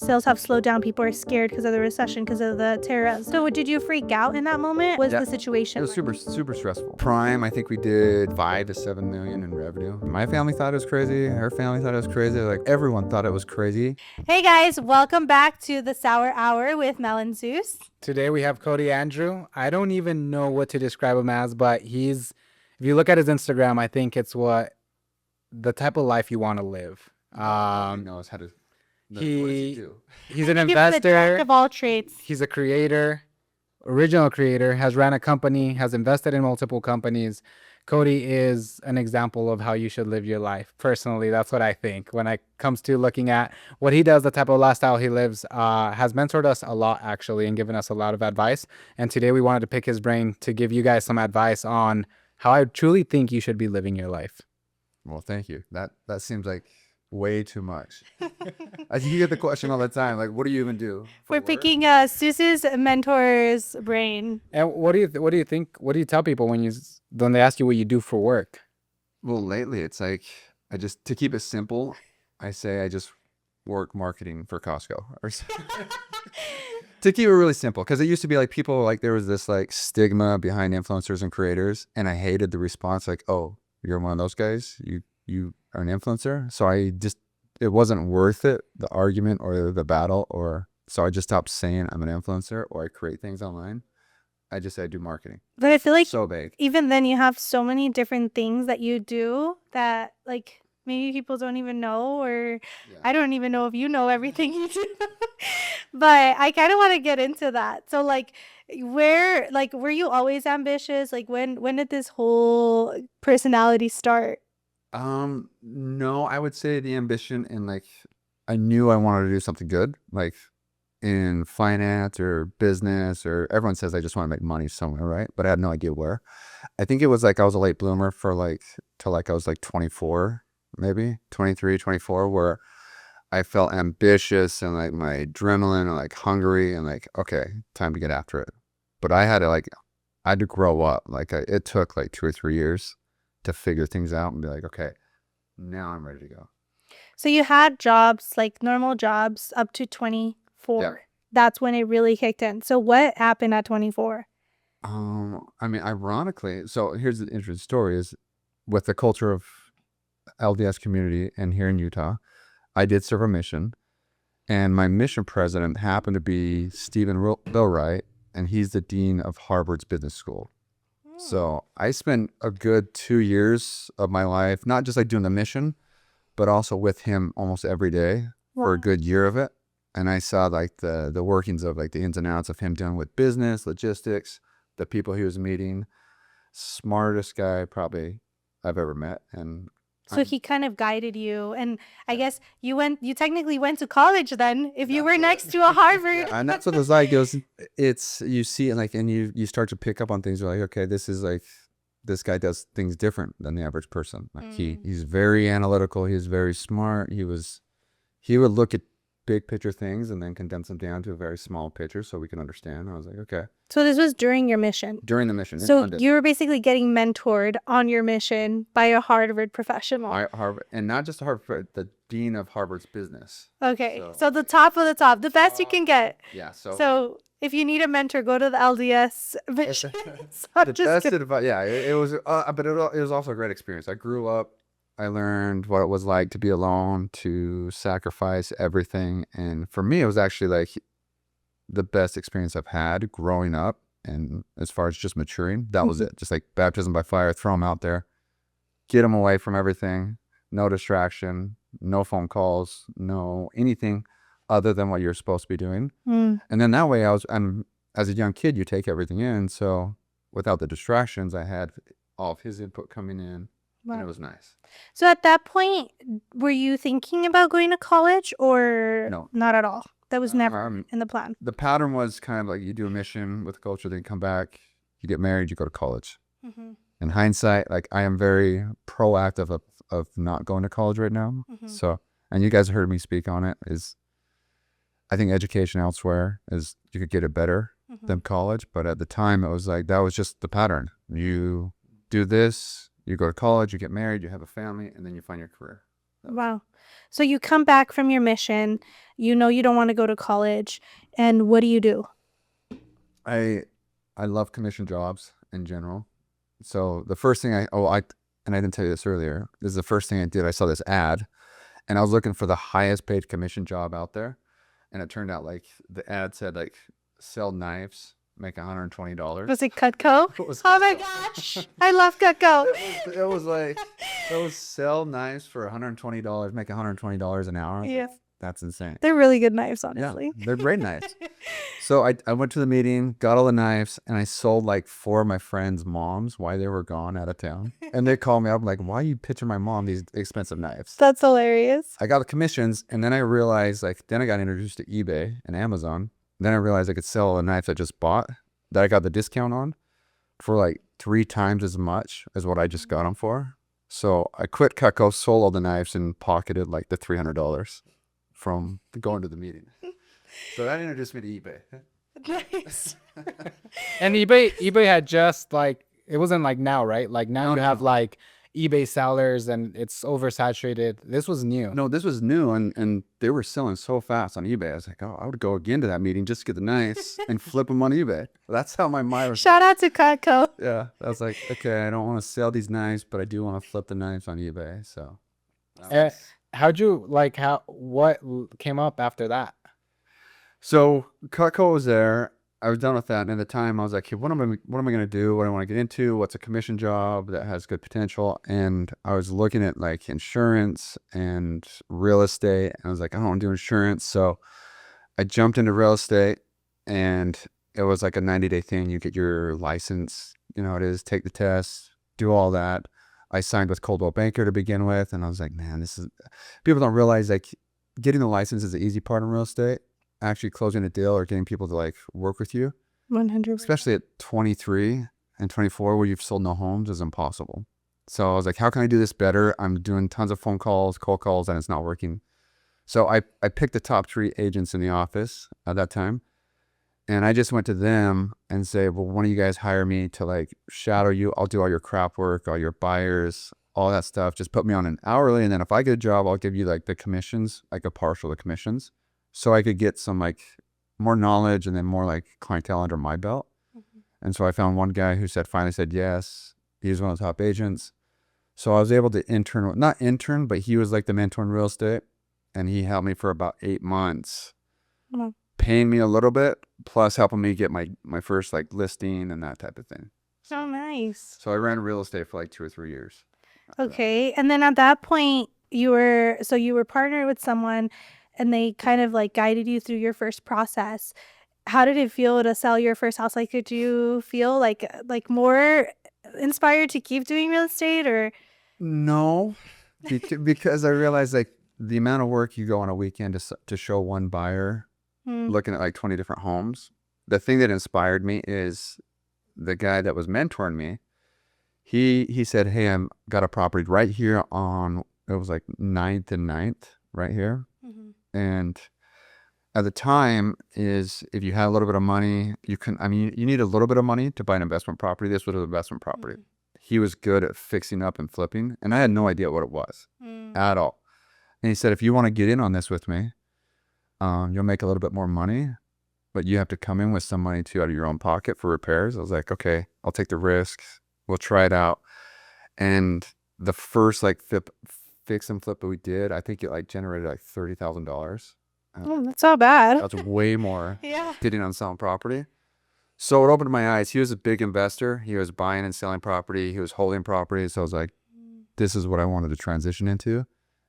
sales have slowed down. People are scared because of the recession, because of the tariffs. So did you freak out in that moment? What was the situation? It was super stressful. Prime, I think we did 5 to 7 million in revenue. My family thought it was crazy. Her family thought it was crazy. Like, everyone thought it was crazy. Hey guys, welcome back to the Sour Hour with Mel and Zeus. Today we have Cody Andrew. I don't even know what to describe him as, but if you look at his Instagram, I think it's the type of life you want to live. He knows how to. What does he do? He's an He's the investor. jack of all trades. He's a creator, original creator, has ran a company, has invested in multiple companies. Cody is an example of how you should live your life. Personally, that's what I think. When it comes to looking at what he does, the type of lifestyle he lives, has mentored us a lot, actually, and given us a lot of advice. And today we wanted to pick his brain to give you guys some advice on how I truly think you should be living your life. Well, thank you. That seems like way too much. I think you get the question all the time, like, what do you even do? We're picking Zeus's mentor's brain. And what do you think? What do you tell people when they ask you what you do for work? Well, lately it's like, to keep it simple, I say I just work marketing for Costco. Or to keep it really simple, because it used to be like people, like there was this like stigma behind influencers and creators, and I hated the response, like, oh, you're one of those guys, you are an influencer. So it wasn't worth it, the argument or the battle, so I just stopped saying I'm an influencer or I create things online. I just say I do marketing. But I feel like so big. Even then you have so many different things that you do that like maybe people don't even know, or I don't even know if you know everything you do. But I kind of want to get into that. So like were you always ambitious? Like when did this whole personality start? No, I would say the ambition, and like I knew I wanted to do something good, like in finance or business, or everyone says I just want to make money somewhere, right? But I had no idea where. I think it was like I was a late bloomer till I was like 24, maybe 23, 24, where I felt ambitious and like my adrenaline and like hungry and like, okay, time to get after it. But I had to grow up. Like it took like 2 or 3 years to figure things out and be like, okay, now I'm ready to go. So you had jobs, like normal jobs, up to 24. Yeah. That's when it really kicked in. So what happened at 24? I mean, ironically, so here's the interesting story is with the culture of LDS community and here in Utah, I did serve a mission, and my mission president happened to be Stephen Billwright, and he's the dean of Harvard's business school. So I spent a good 2 years of my life, not just like doing the mission, but also with him almost every day for a good year of it. And I saw like the workings of like the ins and outs of him dealing with business, logistics, the people he was meeting. Smartest guy probably I've ever met. And so he kind of guided you, and I guess you technically went to college then, if you were next to a Harvard. And that's what it was like. It's you see it like, and you start to pick up on things. You're like, okay, this guy does things different than the average person. Like he's very analytical. He's very smart. He would look at big picture things and then condense them down to a very small picture so we can understand. I was like, okay. So this was during your mission? During the mission. So you were basically getting mentored on your mission by a Harvard professional. Harvard, and not just Harvard, the dean of Harvard's business. Okay. So the top of the top, the best you can get. Yeah. So if you need a mentor, go to the LDS mission. The best advice. Yeah, it was, but it was also a great experience. I grew up. I learned what it was like to be alone, to sacrifice everything. And for me, it was actually like the best experience I've had growing up. And as far as just maturing, that was it. Just like baptism by fire, throw them out there, get them away from everything, no distraction, no phone calls, no anything other than what you're supposed to be doing. And then that way and as a young kid, you take everything in. So without the distractions, I had all of his input coming in. Wow. And it was nice. So at that point, were you thinking about going to college or no? Not at all. That was never in the plan. The pattern was kind of like you do a mission with the culture, then you come back, you get married, you go to college. In hindsight, like I am very proactive of not going to college right now. So, and you guys heard me speak on it, is I think education elsewhere is you could get it better than college. But at the time it was like, that was just the pattern. You do this, you go to college, you get married, you have a family, and then you find your career. Wow. So you come back from your mission, you know you don't want to go to college, and what do you do? I love commission jobs in general. So the first thing I didn't tell you this earlier. This is the first thing I did. I saw this ad, and I was looking for the highest paid commission job out there, and it turned out like the ad said like sell knives, make $120. Was it Cutco? It was Oh my Cutco. gosh. I love Cutco. It was like it was sell knives for $120, make $120 an hour. Yeah. That's insane. They're really good knives, Yeah, honestly. they're great knives. So I went to the meeting, got all the knives, and I sold like 4 of my friends' moms while they were gone out of town. And they called me up like, why are you pitching my mom these expensive knives? That's hilarious. I got the commissions, and then I realized then I got introduced to eBay and Amazon. Then I realized I could sell a knife I just bought that I got the discount on for like 3 times as much as what I just got them for. So I quit Cutco, sold all the knives, and pocketed like the $300 from going to the meeting. So that introduced me to eBay. Nice. And eBay had just like, it wasn't like now, right? Like now you have like eBay sellers and it's oversaturated. This was new. No, this was new, and they were selling so fast on eBay. I was like, oh, I would go again to that meeting just to get the knives and flip them on eBay. That's how my mind was. Shout out to Cutco. Yeah, I was like, okay, I don't want to sell these knives, but I do want to flip the knives on eBay. So, How'd you like what came up after that? so Cutco was there. I was done with that, and at the time, I was like, hey, what am I going to do? What do I want to get into? What's a commission job that has good potential? And I was looking at like insurance and real estate, and I was like, I don't want to do insurance. So I jumped into real estate, and it was like a 90-day thing. You get your license, you know, it is take the test, do all that. I signed with Coldwell Banker to begin with, and I was like, man, people don't realize like getting the license is the easy part in real estate. Actually closing a deal or getting people to like work with you, 100%. especially at 23 and 24 where you've sold no homes, is impossible. So I was like, how can I do this better? I'm doing tons of phone calls, cold calls, and it's not working. So I picked the top 3 agents in the office at that time, and I just went to them and say, well, one of you guys hire me to like shadow you. I'll do all your crap work, all your buyers, all that stuff. Just put me on an hourly, and then if I get a job, I'll give you like the commissions, like a partial of the commissions, so I could get some like more knowledge and then more like clientele under my belt. Mm-hmm. And so I found one guy who finally said yes. He was one of the top agents. So I was able to not intern, but he was like the mentor in real estate. And he helped me for about 8 months, paying me a little bit, plus helping me get my first like listing and that type of thing. So nice. So I ran real estate for like 2 or 3 years. Okay. And then at that point, you were partnered with someone, and they kind of like guided you through your first process. How did it feel to sell your first house? Like, did you feel like more inspired to keep doing real estate, or? No, because I realized like the amount of work you go on a weekend to show one buyer, looking at like 20 different homes. The thing that inspired me is the guy that was mentoring me. He said, hey, I've got a property right here on, it was like 9th and 9th right here. Mm-hmm. And at the time is if you had a little bit of money, you need a little bit of money to buy an investment property. This was an investment property. Mm-hmm. He was good at fixing up and flipping, and I had no idea what it was at all. And he said, if you want to get in on this with me, you'll make a little bit more money, but you have to come in with some money too out of your own pocket for repairs. I was like, okay, I'll take the risks. We'll try it out. And the first like fix and flip that we did, I think it like generated like $30,000. Oh, that's not bad. That's way more Yeah. getting on selling property. So it opened my eyes. He was a big investor. He was buying and selling property. He was holding property. So I was like, this is what I wanted to transition into,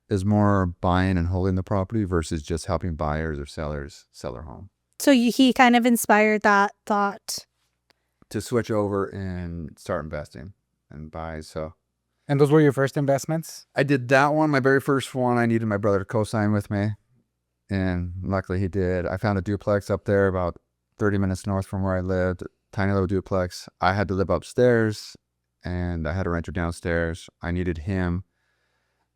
is more buying and holding the property versus just helping buyers or sellers sell their home. So he kind of inspired that thought to switch over and start investing and buy. So. And those were your first investments? I did that one. My very first one, I needed my brother to co-sign with me. And luckily he did. I found a duplex up there about 30 minutes north from where I lived. Tiny little duplex. I had to live upstairs and I had a renter downstairs. I needed him.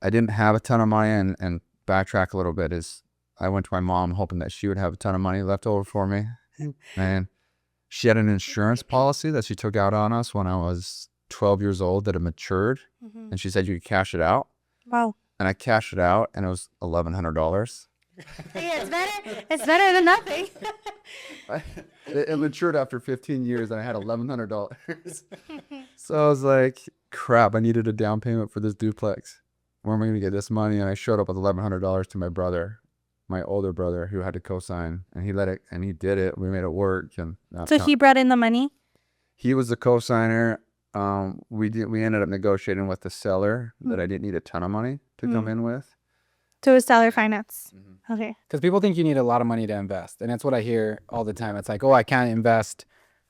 I didn't have a ton of money, and backtrack a little bit is I went to my mom hoping that she would have a ton of money left over for me. And she had an insurance policy that she took out on us when I was 12 years old that had matured. Mm-hmm. And she said you could cash it out. Wow. and I cashed it out, and it was $1,100. Hey, it's better than nothing. It matured after 15 years, and I had $1,100. So I was like, crap, I needed a down payment for this duplex. Where am I going to get this money? And I showed up with $1,100 to my brother, my older brother, who had to co-sign, and he did it. We made it work. And So he brought in the money? he was the co-signer. We ended up negotiating with the seller that I didn't need a ton of money to come in with. So it was seller finance. Okay. Because people think you need a lot of money to invest. And that's what I hear all the time. It's like, oh, I can't invest.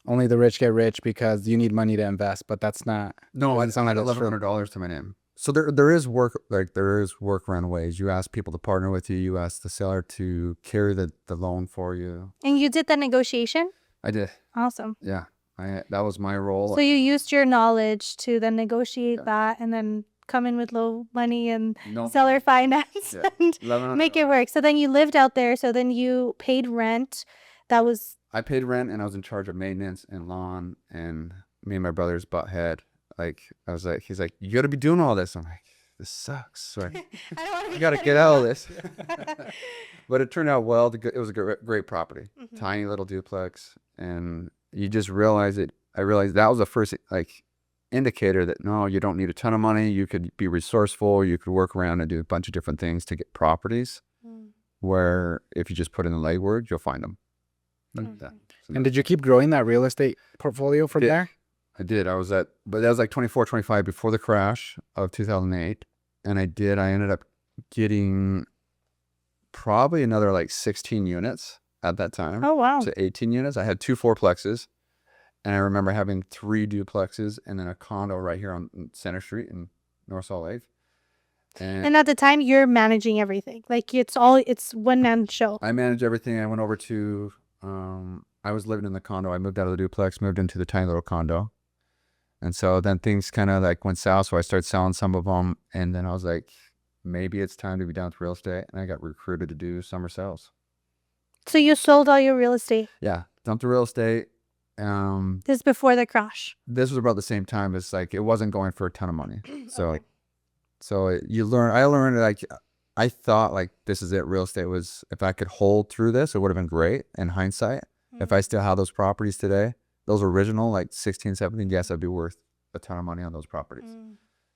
Only the rich get rich because you need money to invest. But that's not. No, I doesn't had sound like that's true. $1,100 to my name. So there is workaround ways. You ask people to partner with you. You ask the seller to carry the loan for you. And you did the negotiation? I did. Awesome. Yeah, that was my role. So you used your knowledge to then negotiate that and then come in with low money and seller finance and make it work. So then you lived out there. So then you paid rent. I paid rent, and I was in charge of maintenance and lawn, and me and my brothers butt head. Like, he's like, you got to be doing all this. I'm like, this sucks. So I got to get out of this. But it turned out well. It was a great property, tiny little duplex. And you just realize it. I realized that was the first indicator that no, you don't need a ton of money. You could be resourceful. You could work around and do a bunch of different things to get properties where if you just put in the legwork, you'll find them. And did you keep growing that real estate portfolio from there? I did. But that was like 24, 25 before the crash of 2008. And I ended up getting probably another like 16 units at that time. Oh, wow. So 18 units. I had 2 fourplexes. And I remember having 3 duplexes and then a condo right here on Center Street in North Salt Lake. And at the time, you're managing everything. Like, it's one man show. I managed everything. I went over to, I was living in the condo. I moved out of the duplex, moved into the tiny little condo. And so then things kind of like went south. So I started selling some of them. And then I was like, maybe it's time to be done with real estate. And I got recruited to do summer sales. So you sold all your real estate? Yeah. Dumped the real estate. This is before the crash. This was about the same time. It's like, it wasn't going for a ton of money. So, I learned like, I thought like, this is it. Real estate was, if I could hold through this, it would have been great in hindsight. If I still have those properties today, those original, like 16, 17, yes, I'd be worth a ton of money on those properties.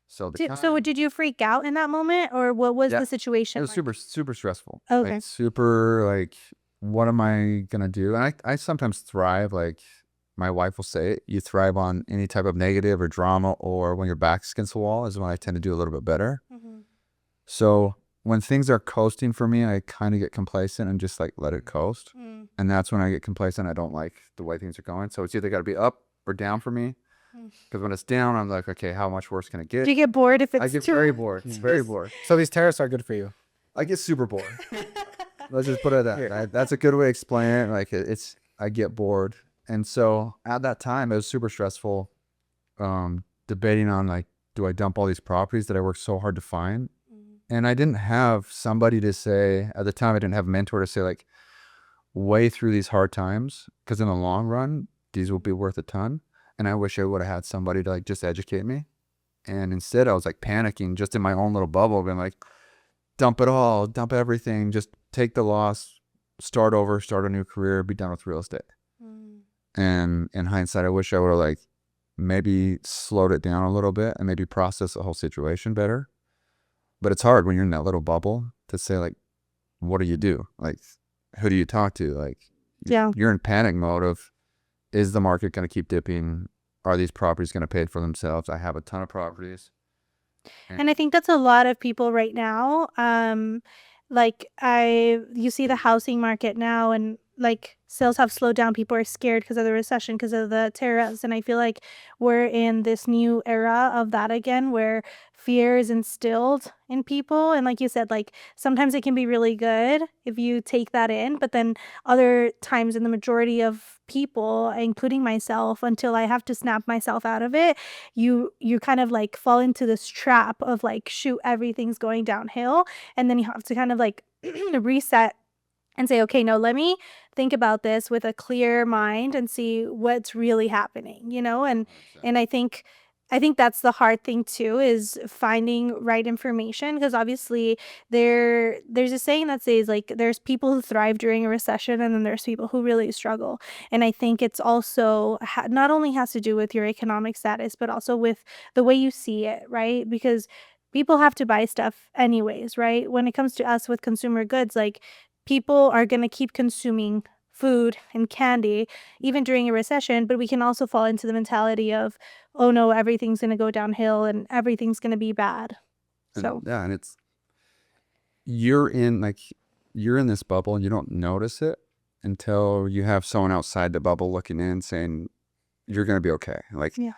So did you freak out in that moment, or what was the situation? It was super, super stressful. Okay. Like, super, like, what am I going to do? And I sometimes thrive, like my wife will say, you thrive on any type of negative or drama, or when your back's against the wall is when I tend to do a little bit better. So when things are coasting for me, I kind of get complacent and just like let it coast. And that's when I get complacent. I don't like the way things are going. So it's either got to be up or down for me. Because when it's down, I'm like, okay, how much worse can it get? Do you get bored if it's I get very bored. Very bored. So these tariffs are good for you. I get super bored. Let's just put it at that. That's a good way to explain it. Like I get bored. And so at that time, it was super stressful, debating on like, do I dump all these properties that I worked so hard to find? And I didn't have somebody to say, at the time, I didn't have a mentor to say like, way through these hard times, because in the long run, these will be worth a ton. And I wish I would have had somebody to like just educate me. And instead I was like panicking just in my own little bubble, being like, dump it all, dump everything, just take the loss, start over, start a new career, be done with real estate. And in hindsight, I wish I would have like maybe slowed it down a little bit and maybe processed the whole situation better. But it's hard when you're in that little bubble to say like, what do you do? Like, who do you talk to? Like, you're in panic mode of, is the market going to keep dipping? Are these properties going to pay for themselves? I have a ton of properties. And I think that's a lot of people right now. You see the housing market now, and like sales have slowed down. People are scared because of the recession, because of the tariffs. And I feel like we're in this new era of that again, where fear is instilled in people. And like you said, like sometimes it can be really good if you take that in, but then other times, in the majority of people, including myself, until I have to snap myself out of it, you kind of like fall into this trap of like, shoot, everything's going downhill. And then you have to kind of like reset and say, okay, no, let me think about this with a clear mind and see what's really happening, you know? And I think I think that's the hard thing too, is finding right information, because obviously there's a saying that says like there's people who thrive during a recession and then there's people who really struggle. And I think it's also not only has to do with your economic status, but also with the way you see it, right? Because people have to buy stuff anyways, right? When it comes to us with consumer goods, like people are going to keep consuming food and candy even during a recession, but we can also fall into the mentality of, oh no, everything's going to go downhill and everything's going to be bad. So, Yeah, and it's you're in this bubble and you don't notice it until you have someone outside the bubble looking in saying you're going to be okay. Like, yeah.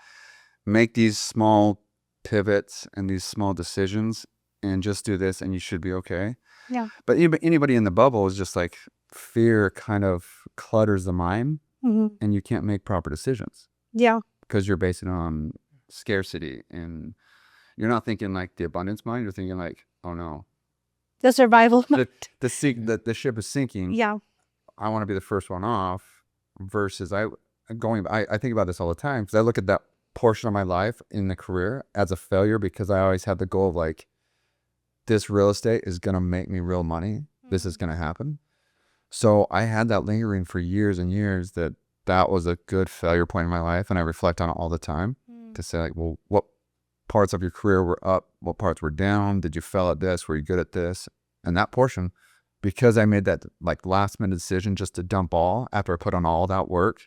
make these small pivots and these small decisions and just do this and you should be okay. Yeah. But anybody in the bubble is just like, fear kind of clutters the mind Mm-hmm. and you can't make proper decisions Yeah. because you're basing it on scarcity, and you're not thinking like the abundance mind. You're thinking like, oh no, The survival mode. the ship is sinking. Yeah. I want to be the first one off. Versus I think about this all the time because I look at that portion of my life in the career as a failure because I always had the goal of like, this real estate is going to make me real money. This is going to happen. So I had that lingering for years and years that was a good failure point in my life. And I reflect on it all the time to say like, well, what parts of your career were up? What parts were down? Did you fail at this? Were you good at this? And that portion, because I made that like last minute decision just to dump all after I put on all that work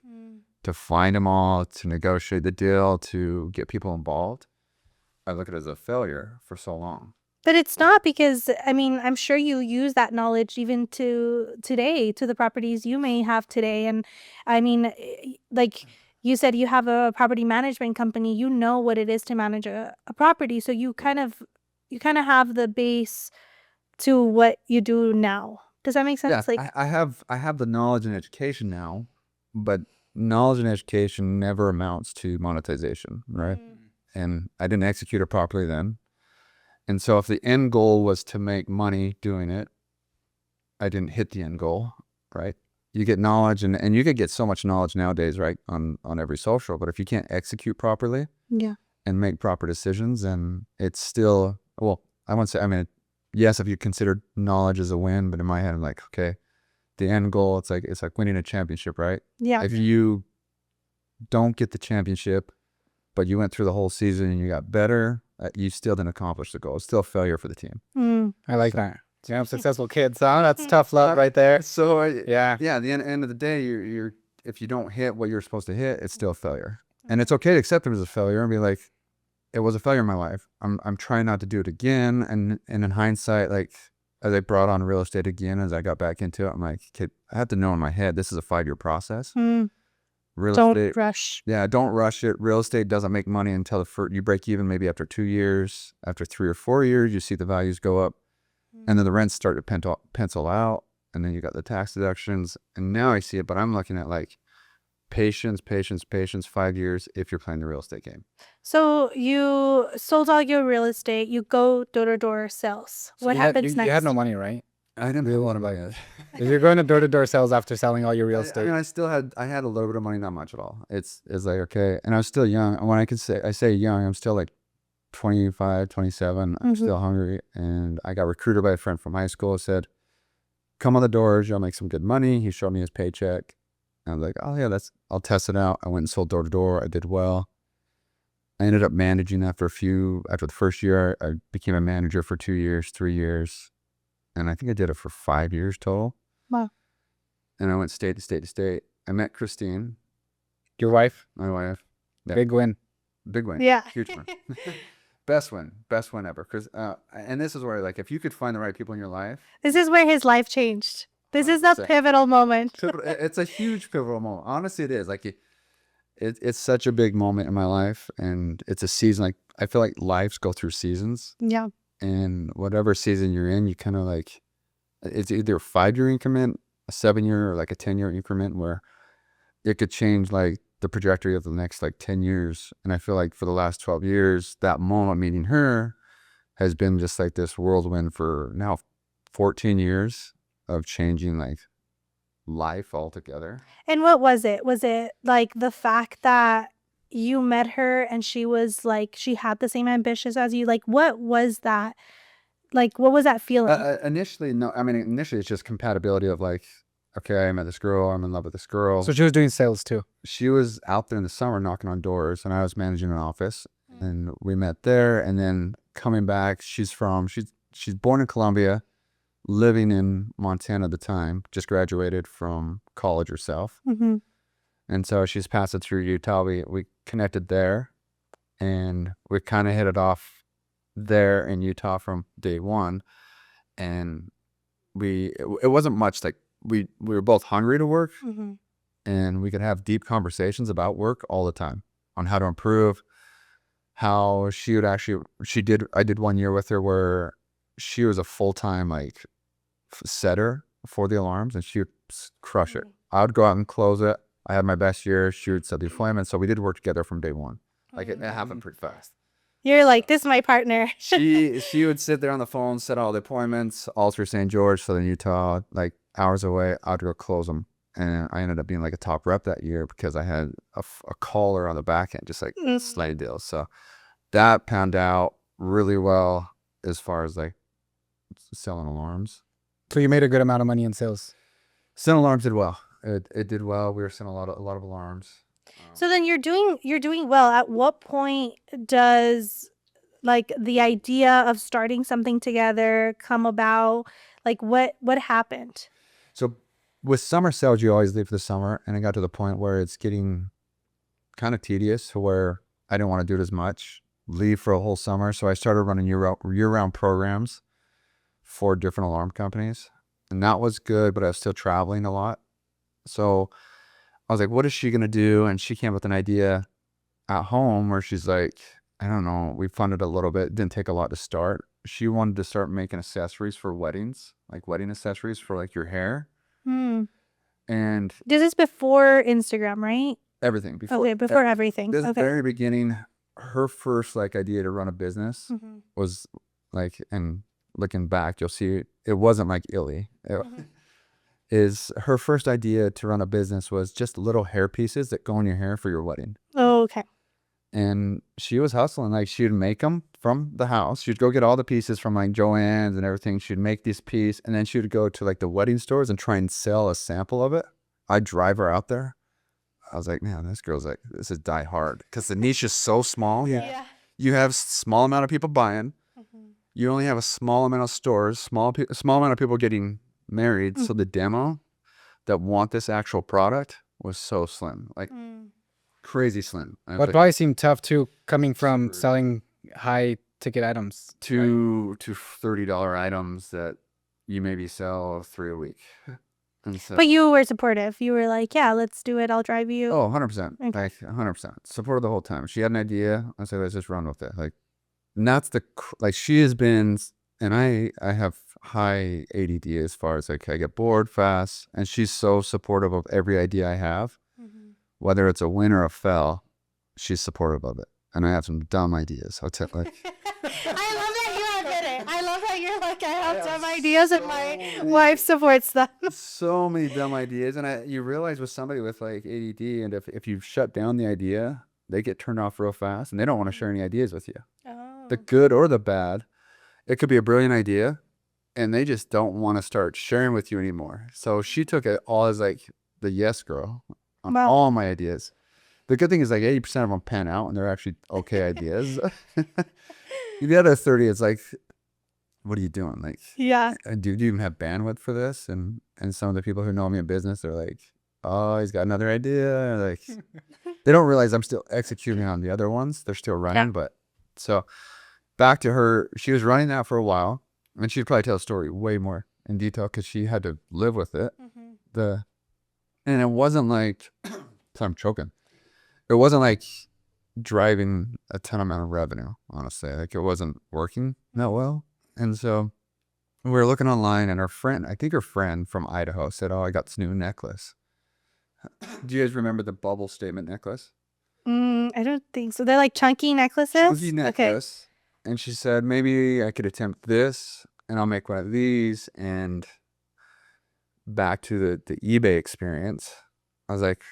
to find them all, to negotiate the deal, to get people involved, I look at it as a failure for so long. But it's not, because, I mean, I'm sure you use that knowledge even to today, to the properties you may have today. And I mean, like you said, you have a property management company, you know what it is to manage a property. So you kind of have the base to what you do now. Does that make sense? Yeah, I have the knowledge and education now, but knowledge and education never amounts to monetization, right? And I didn't execute it properly then. And so if the end goal was to make money doing it, I didn't hit the end goal, right? You get knowledge and you could get so much knowledge nowadays, right, on every social, but if you can't execute properly and make proper decisions, then it's still, well, I won't say, I mean, yes, if you consider knowledge as a win, but in my head, I'm like, okay, the end goal, it's like winning a championship, right? Yeah. If you don't get the championship, but you went through the whole season and you got better, you still didn't accomplish the goal. It's still a failure for the team. I like that. Yeah, successful kids, huh? That's tough love right there. So yeah, at the end of the day, you're if you don't hit what you're supposed to hit, it's still a failure, and it's okay to accept it as a failure and be like, it was a failure in my life. I'm trying not to do it again. And in hindsight, like as I brought on real estate again, as I got back into it, I'm like, okay, I have to know in my head this is a 5-year process. Don't rush. Yeah, don't rush it. Real estate doesn't make money until you break even maybe after 2 years. After 3 or 4 years, you see the values go up. And then the rents start to pencil out. And then you got the tax deductions. And now I see it, but I'm looking at like patience, 5 years if you're playing the real estate game. So you sold all your real estate. You go door-to-door sales. So what happens next? You had no money, right? I didn't really want to buy it. You're going to door-to-door sales after selling all your real estate. I mean, I had a little bit of money, not much at all. It's like, okay. And I was still young. When I say young, I'm still like 25, 27. I'm still hungry. And I got recruited by a friend from high school. Said, come on the doors. You'll make some good money. He showed me his paycheck. And I was like, oh yeah, I'll test it out. I went and sold door to door. I did well. I ended up managing after the first year. I became a manager for 2 years, 3 years. And I think I did it for 5 years total. Wow. And I went state to state to state. I met Christine. Your wife? My wife. Yeah. Big win. Big win. Yeah. Huge win. Best win ever. And this is where, like, if you could find the right people in your life. This is where his life changed. This is the pivotal moment. It's a huge pivotal moment. Honestly, it is. Like, it's such a big moment in my life. And it's a season. Like, I feel like lives go through seasons. Yeah. And whatever season you're in, you kind of like, it's either a 5-year increment, a 7-year, or like a 10-year increment where it could change like the trajectory of the next like 10 years. And I feel like for the last 12 years, that moment meeting her has been just like this whirlwind for now 14 years of changing like life altogether. And what was it? Was it like the fact that you met her and she was like, she had the same ambitions as you? Like, what was that? Like, what was that feeling? Initially, no. I mean, initially it's just compatibility of like, okay, I met this girl. I'm in love with this girl. So she was doing sales too. She was out there in the summer knocking on doors, and I was managing an office. And we met there, and then coming back, she's born in Colombia, living in Montana at the time, just graduated from college herself. Mm-hmm. And so she's passed it through Utah. We connected there, and we kind of hit it off there in Utah from day one. And it wasn't much like we were both hungry to work, Mm-hmm. and we could have deep conversations about work all the time on how to improve. How I did 1 year with her where she was a full-time like setter for the alarms, and she would crush it. I would go out and close it. I had my best year. She would set the appointment. So we did work together from day one. Like it happened pretty fast. You're like, this is my partner. She would sit there on the phone, set all the appointments, all through St. George, Southern Utah, like hours away. I'd go close them. And I ended up being like a top rep that year because I had a caller on the back end, just like slide deals. So that panned out really well as far as like selling alarms. So you made a good amount of money in sales. Selling alarms did well. It did well. We were selling a lot of alarms. So then you're doing well. At what point does like the idea of starting something together come about? Like what happened? So with summer sales, you always leave for the summer, and it got to the point where it's getting kind of tedious to where I didn't want to do it as much, leave for a whole summer. So I started running year-round programs for different alarm companies, and that was good, but I was still traveling a lot. So I was like, what is she going to do? And she came up with an idea at home where she's like, I don't know, we funded a little bit. It didn't take a lot to start. She wanted to start making accessories for weddings, like wedding accessories for like your hair. And this is before Instagram, right? everything. Before everything. This Okay. very beginning, her first like idea to run a business was like, and looking back, you'll see it wasn't like Illy. Is her first idea to run a business was just little hair pieces that go in your hair for your wedding. Oh, okay. And she was hustling. Like she'd make them from the house. She'd go get all the pieces from like Joann's and everything. She'd make this piece, and then she would go to like the wedding stores and try and sell a sample of it. I'd drive her out there. I was like, man, this girl's like, this is die hard because the niche is so small. Yeah. You have small amount of people buying. You only have a small amount of stores, small amount of people getting married. So the demo that want this actual product was so slim, like crazy slim. But probably seemed tough too, coming from selling high ticket items to $30 items that you maybe sell 3 a week. And so, But you were supportive. You were like, yeah, let's do it. I'll drive you. oh, 100%. Okay. Like 100%. Supported the whole time. She had an idea. I said, let's just run with it. Like, and that's like she has been, and I have high ADD as far as like I get bored fast, and she's so supportive of every idea I have, whether it's a win or a fail. She's supportive of it, and I have some dumb ideas. I'll tell like. I love that you admit it. I love that you're like, I have dumb ideas, and my wife supports them. So many dumb ideas, and you realize with somebody with like ADD, and if you shut down the idea, they get turned off real fast, and they don't want to share any ideas with you, the good or the bad. It could be a brilliant idea, and they just don't want to start sharing with you anymore. So she took it all as like the yes girl on all my ideas. The good thing is like 80% of them pan out, and they're actually okay ideas. The other 30 is like, what are you doing? Like, Yeah. do you even have bandwidth for this? And some of the people who know me in business, they're like, oh, he's got another idea. Like, they don't realize I'm still executing on the other ones. They're still running. Yeah. But so back to her, she was running that for a while, and she'd probably tell the story way more in detail because she had to live with it. And it wasn't like, sorry, I'm choking. It wasn't like driving a ton amount of revenue, honestly. Like, it wasn't working that well. And so we were looking online, and her friend from Idaho said, oh, I got this new necklace. Do you guys remember the bubble statement necklace? I don't think so. They're like chunky necklaces? Chunky necklace. Okay. And she said, maybe I could attempt this, and I'll make one of these. And back to the eBay experience, I was like,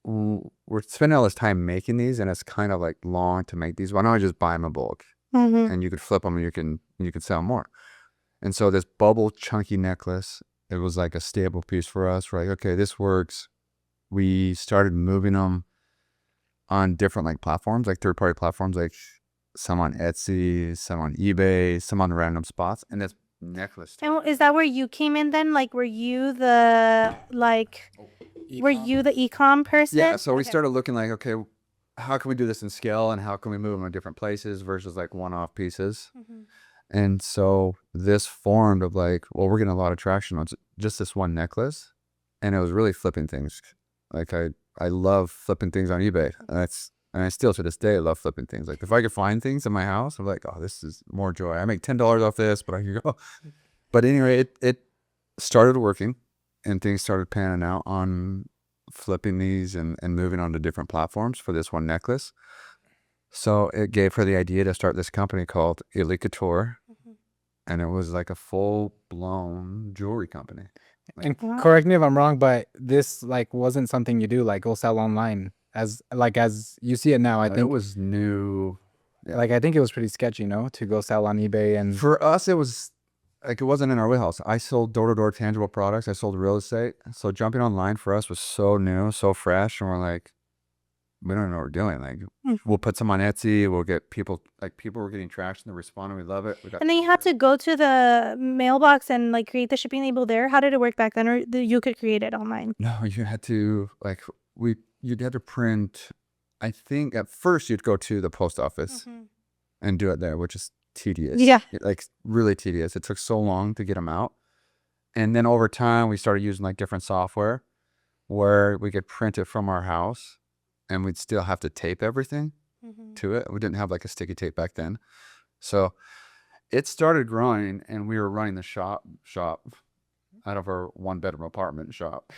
we're spending all this time making these, and it's kind of like long to make these. Why don't I just buy them in bulk, Mm-hmm. and you could flip them, and you can sell more. And so this bubble chunky necklace, it was like a stable piece for us. We're like, okay, this works. We started moving them on different like platforms, like third-party platforms, like some on Etsy, some on eBay, some on random spots, and this necklace. And is that where you came in then? Like, were you the e-com person? Yeah, so we Okay. started looking like, okay, how can we do this in scale, and how can we move them to different places versus like one-off pieces? Mm-hmm. And so this formed of like, well, we're getting a lot of traction on just this one necklace, and it was really flipping things. Like I love flipping things on eBay. And I still to this day love flipping things. Like if I could find things in my house, I'm like, oh, this is more joy. I make $10 off this, but I can go. But anyway, it started working, and things started panning out on flipping these and moving on to different platforms for this one necklace. So it gave her the idea to start this company called Elite Couture, and it was like a full-blown jewelry company. And correct me if I'm wrong, but this like wasn't something you do, like go sell online as you see it now. I think it was new. Yeah. Like I think it was pretty sketchy, no, to go sell on eBay. And for us, it was like it wasn't in our wheelhouse. I sold door-to-door tangible products. I sold real estate. So jumping online for us was so new, so fresh, and we're like, we don't know what we're doing. Like, we'll put some on Etsy. We'll get people were getting traction. They're responding. We love it. And then you had to go to the mailbox and like create the shipping label there. How did it work back then, or you could create it online? No, you had to you'd have to print. I think at first you'd go to the post office and do it there, which is tedious. Yeah, like really tedious. It took so long to get them out, and then over time we started using like different software where we could print it from our house. And we'd still have to tape everything to it. We didn't have like a sticky tape back then. So it started growing, and we were running the shop out of our 1-bedroom apartment shop.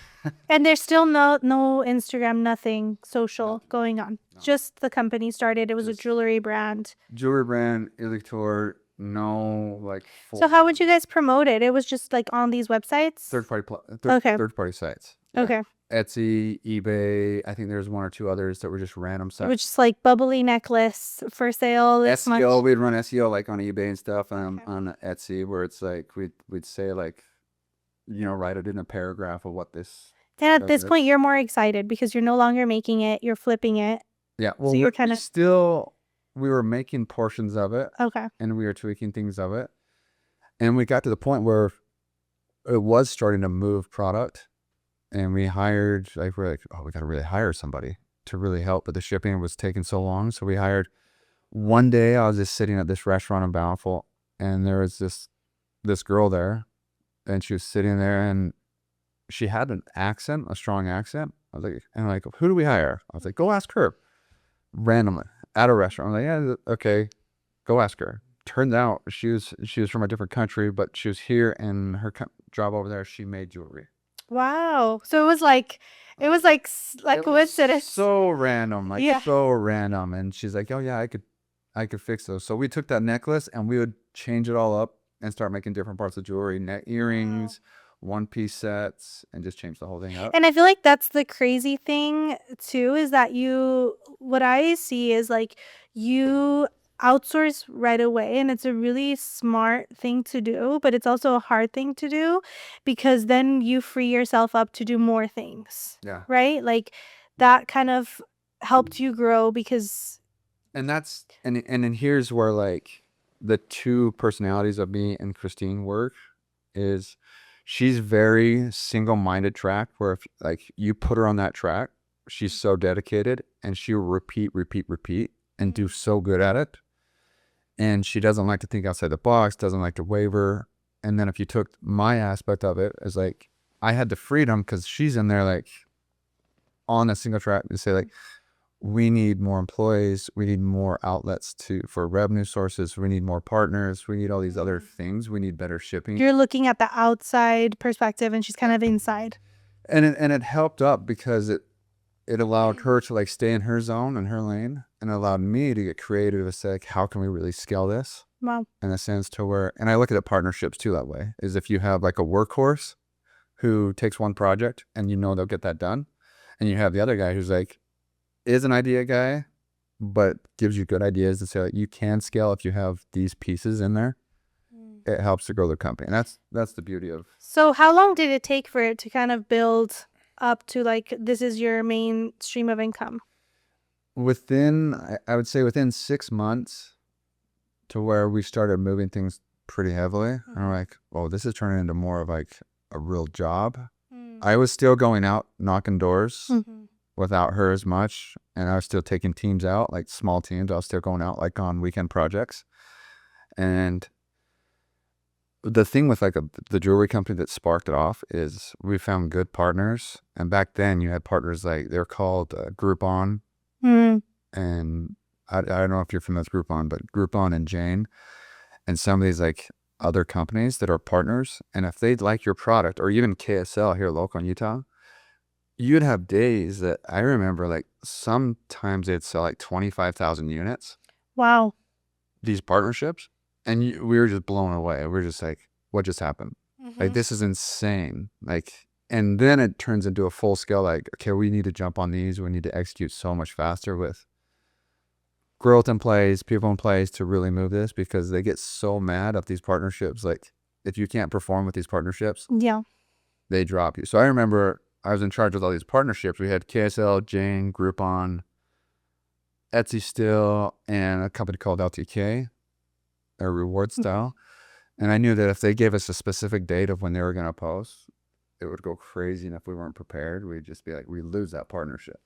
And there's still no Instagram, nothing social going on. No. Just the company started. It was a jewelry brand. Elector, no like. So how would you guys promote it? It was just like on these websites? Third-party sites. Yeah. Okay. Etsy, eBay. I think there's one or two others that were just random sites. It was just like bubbly necklace for sale. SEO, we'd run SEO like on eBay and stuff, and on Etsy, where it's like we'd say like, write it in a paragraph of what this. Then at this point, you're more excited because you're no longer making it; you're flipping it. Yeah, well, so you're kind of we were making portions of it. Okay. And we were tweaking things of it, and we got to the point where it was starting to move product. And we hired, we're like, oh, we got to really hire somebody to really help. But the shipping was taking so long. So we hired, one day I was just sitting at this restaurant in Bountiful, and there was this girl there, and she was sitting there, and she had an accent, a strong accent. I was like, who do we hire? I was like, go ask her. Randomly at a restaurant. I'm like, yeah, okay, go ask her. Turns out she was from a different country, but she was here, and her job over there, she made jewelry. Wow. So it was like coincidence. So random, so random. And she's like, oh yeah, I could fix those. So we took that necklace, and we would change it all up and start making different parts of jewelry, neck earrings, one-piece sets, and just change the whole thing up. And I feel like that's the crazy thing too, is that what I see is like you outsource right away, and it's a really smart thing to do, but it's also a hard thing to do because then you free yourself up to do more things. Yeah. Right? Like that kind of helped you grow because and then here's where like the two personalities of me and Christine work is she's very single-minded track, where if like you put her on that track, she's so dedicated, and she'll repeat and do so good at it. And she doesn't like to think outside the box, doesn't like to waver. And then if you took my aspect of it, as like I had the freedom because she's in there like on a single track to say like, we need more employees, we need more outlets for revenue sources, we need more partners, we need all these other things, we need better shipping. You're looking at the outside perspective, and she's kind of inside. And it helped up because it allowed her to like stay in her zone and her lane, and allowed me to get creative and say, like, how can we really scale this? Wow. In a sense to where, and I look at the partnerships too that way, is if you have like a workhorse who takes one project and they'll get that done, And you have the other guy who's like, is an idea guy, but gives you good ideas to say like, you can scale if you have these pieces in there. It helps to grow the company. And that's the beauty of. So how long did it take for it to kind of build up to like, this is your main stream of income? I would say within 6 months to where we started moving things pretty heavily. And we're like, oh, this is turning into more of like a real job. I was still going out knocking doors without her as much. And I was still taking teams out, like small teams. I was still going out like on weekend projects. And the thing with like the jewelry company that sparked it off is we found good partners. And back then you had partners like they're called Groupon. And I don't know if you're familiar with Groupon, but Groupon and Jane and some of these like other companies that are partners. And if they'd like your product, or even KSL here local in Utah, you'd have days that I remember like sometimes they'd sell like 25,000 units. Wow. These partnerships. And we were just blown away. We were just like, what just happened? Like, this is insane. Like, and then it turns into a full scale, like, okay, we need to jump on these. We need to execute so much faster with growth in place, people in place to really move this, because they get so mad at these partnerships. Like, if you can't perform with these partnerships, they drop you. So I remember I was in charge of all these partnerships. We had KSL, Jane, Groupon, Etsy still, and a company called LTK, a reward style. And I knew that if they gave us a specific date of when they were going to post, it would go crazy. And if we weren't prepared, we'd just be like, we lose that partnership.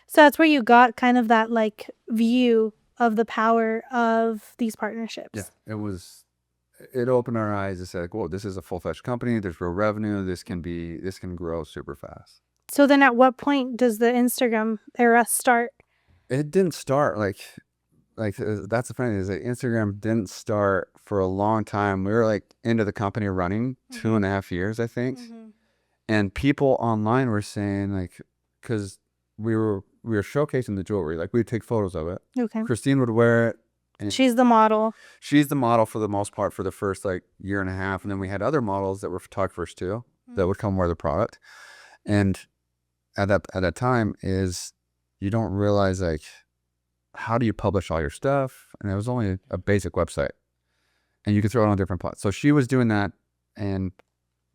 So that's where you got kind of that like view of the power of these partnerships. Yeah, it opened our eyes to say like, whoa, this is a full-fledged company. There's real revenue. This can grow super fast. So then at what point does the Instagram era start? It didn't start like that's the funny thing is that Instagram didn't start for a long time. We were like into the company running 2.5 years, I think. And people online were saying like, because we were showcasing the jewelry, like we'd take photos of it. Okay. Christine would wear it. And she's the model. She's the model for the most part for the first like year and a half. And then we had other models that were photographers too that would come wear the product. And at that time is you don't realize like, how do you publish all your stuff? And it was only a basic website and you could throw it on different plots. So she was doing that and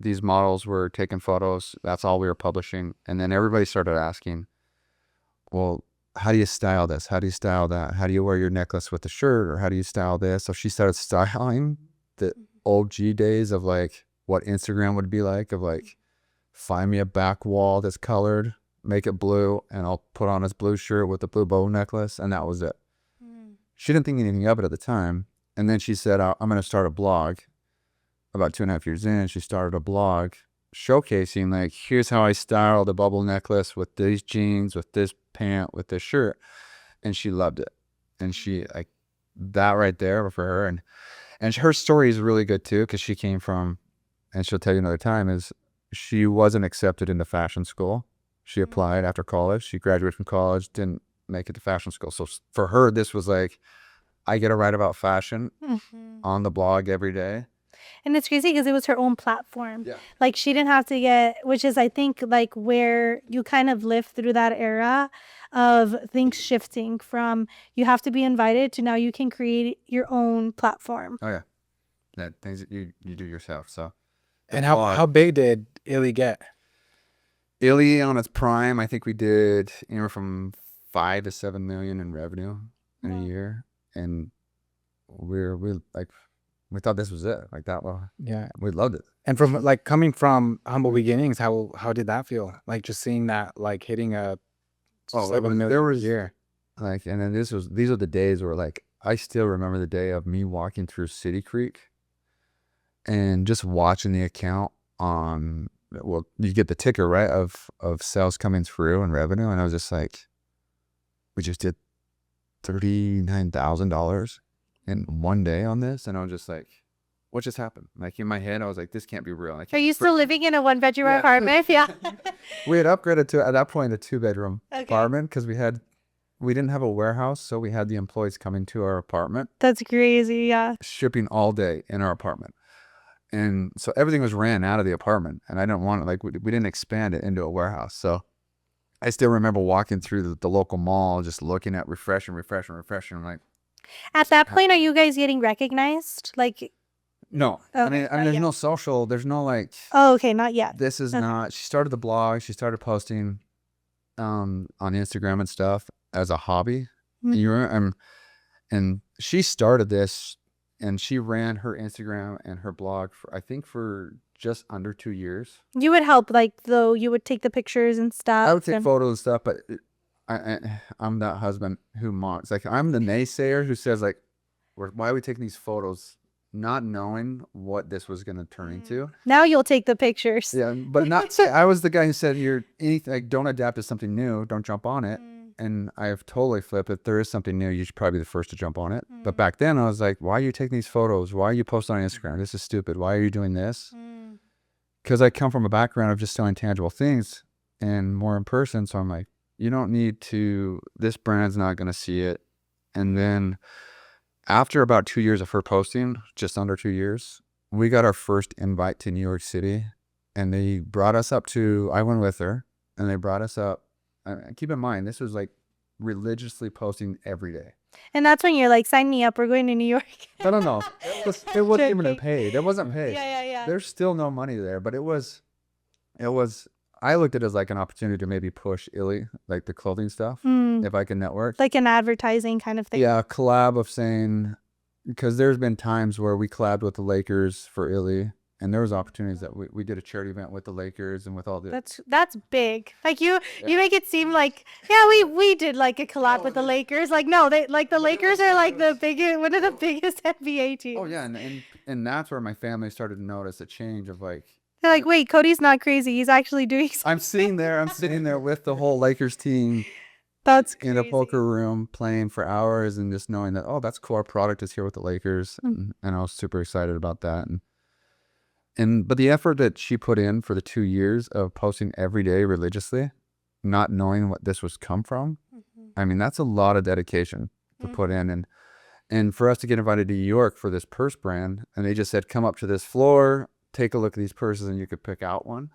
these models were taking photos. That's all we were publishing. And then everybody started asking, well, how do you style this? How do you style that? How do you wear your necklace with the shirt? Or how do you style this? So she started styling the OG days of like what Instagram would be like, of like, find me a back wall that's colored, make it blue, and I'll put on this blue shirt with a blue bow necklace, and that was it. She didn't think anything of it at the time. And then she said, I'm going to start a blog. About 2.5 years in, she started a blog showcasing, like, here's how I style the bubble necklace with these jeans, with this pant, with this shirt. And she loved it. And she, like, that right there for her. And her story is really good, too, because she came from, and she'll tell you another time, is she wasn't accepted into fashion school. She applied after college. She graduated from college, didn't make it to fashion school. So for her, this was like, I get to write about fashion on the blog every day. And it's crazy because it was her own platform. Like she didn't have to get, which is I think like where you kind of lived through that era of things shifting from you have to be invited to now you can create your own platform. Oh yeah. That things that you do yourself. So. And how big did Illy get? Illy on its prime, I think we did anywhere from 5 to 7 million in revenue in a year, and we thought this was it, like that. Well, yeah, we loved it. And from like coming from humble beginnings, how did that feel? Like just seeing that, like hitting a 7 million a year. Like, and then these are the days where like I still remember the day of me walking through City Creek, and just watching the account on. Well, you get the ticker, right, of sales coming through and revenue. And I was just like, we just did $39,000 in one day on this. And I was just like, what just happened? Like in my head, I was like, this can't be real. Are you still living in a 1-bedroom apartment? Yeah. We had upgraded to, at that point, a 2-bedroom apartment because we didn't have a warehouse. So we had the employees coming to our apartment. That's crazy. Yeah. Shipping all day in our apartment. And so everything was ran out of the apartment, and I didn't want it. Like we didn't expand it into a warehouse. So I still remember walking through the local mall, just looking at refreshing. I'm like, At that point, are you guys getting recognized? Like, no. okay, I mean, not there's yet. no social. There's no like. Oh, okay, not yet. This is Okay. not. She started the blog. She started posting, on Instagram and stuff as a hobby. Mhm. And she started this, and she ran her Instagram and her blog for, I think, for just under 2 years. You would help, like, though you would take the pictures and stuff. I would take and- photos and stuff, but I'm that husband who mocks. Like, I'm the naysayer who says, like, why are we taking these photos, not knowing what this was going to turn into? Now you'll take the pictures. Yeah, but not say I was the guy who said, "You're anything. Like, don't adapt to something new. Don't jump on it." And I've totally flipped. If there is something new, you should probably be the first to jump on it. But back then, I was like, "Why are you taking these photos? Why are you posting on Instagram? This is stupid. Why are you doing this?" Because I come from a background of just selling tangible things and more in person. So I'm like, you don't need to. This brand's not going to see it. And then after about 2 years of her posting, just under 2 years, we got our first invite to New York City, and they brought us up to. I went with her, and they brought us up. Keep in mind, this was like religiously posting every day. And that's when you're like, sign me up. We're going to New York. I don't know. It wasn't even Joking. paid. It wasn't paid. Yeah. There's still no money there, but it was. I looked at it as like an opportunity to maybe push Illy, like the clothing stuff, if I can network. Like an advertising kind of thing. Yeah, collab of saying, because there's been times where we collabed with the Lakers for Illy, and there was opportunities that we did a charity event with the Lakers and with all the. That's big. Like you make it seem like, yeah, we did like a collab with the Lakers. Like no, they like the Lakers are like one of the biggest NBA teams. Oh yeah, and that's where my family started to notice a change of like. They're like, wait, Cody's not crazy. He's actually doing something. I'm sitting there with the whole Lakers team. That's in a crazy. poker room playing for hours and just knowing that, oh, that's cool. Our product is here with the Lakers. And I was super excited about that. But the effort that she put in for the 2 years of posting every day religiously, not knowing what this was come from, I mean, that's a lot of dedication to put in. And for us to get invited to New York for this purse brand, and they just said, come up to this floor, take a look at these purses, and you could pick out one.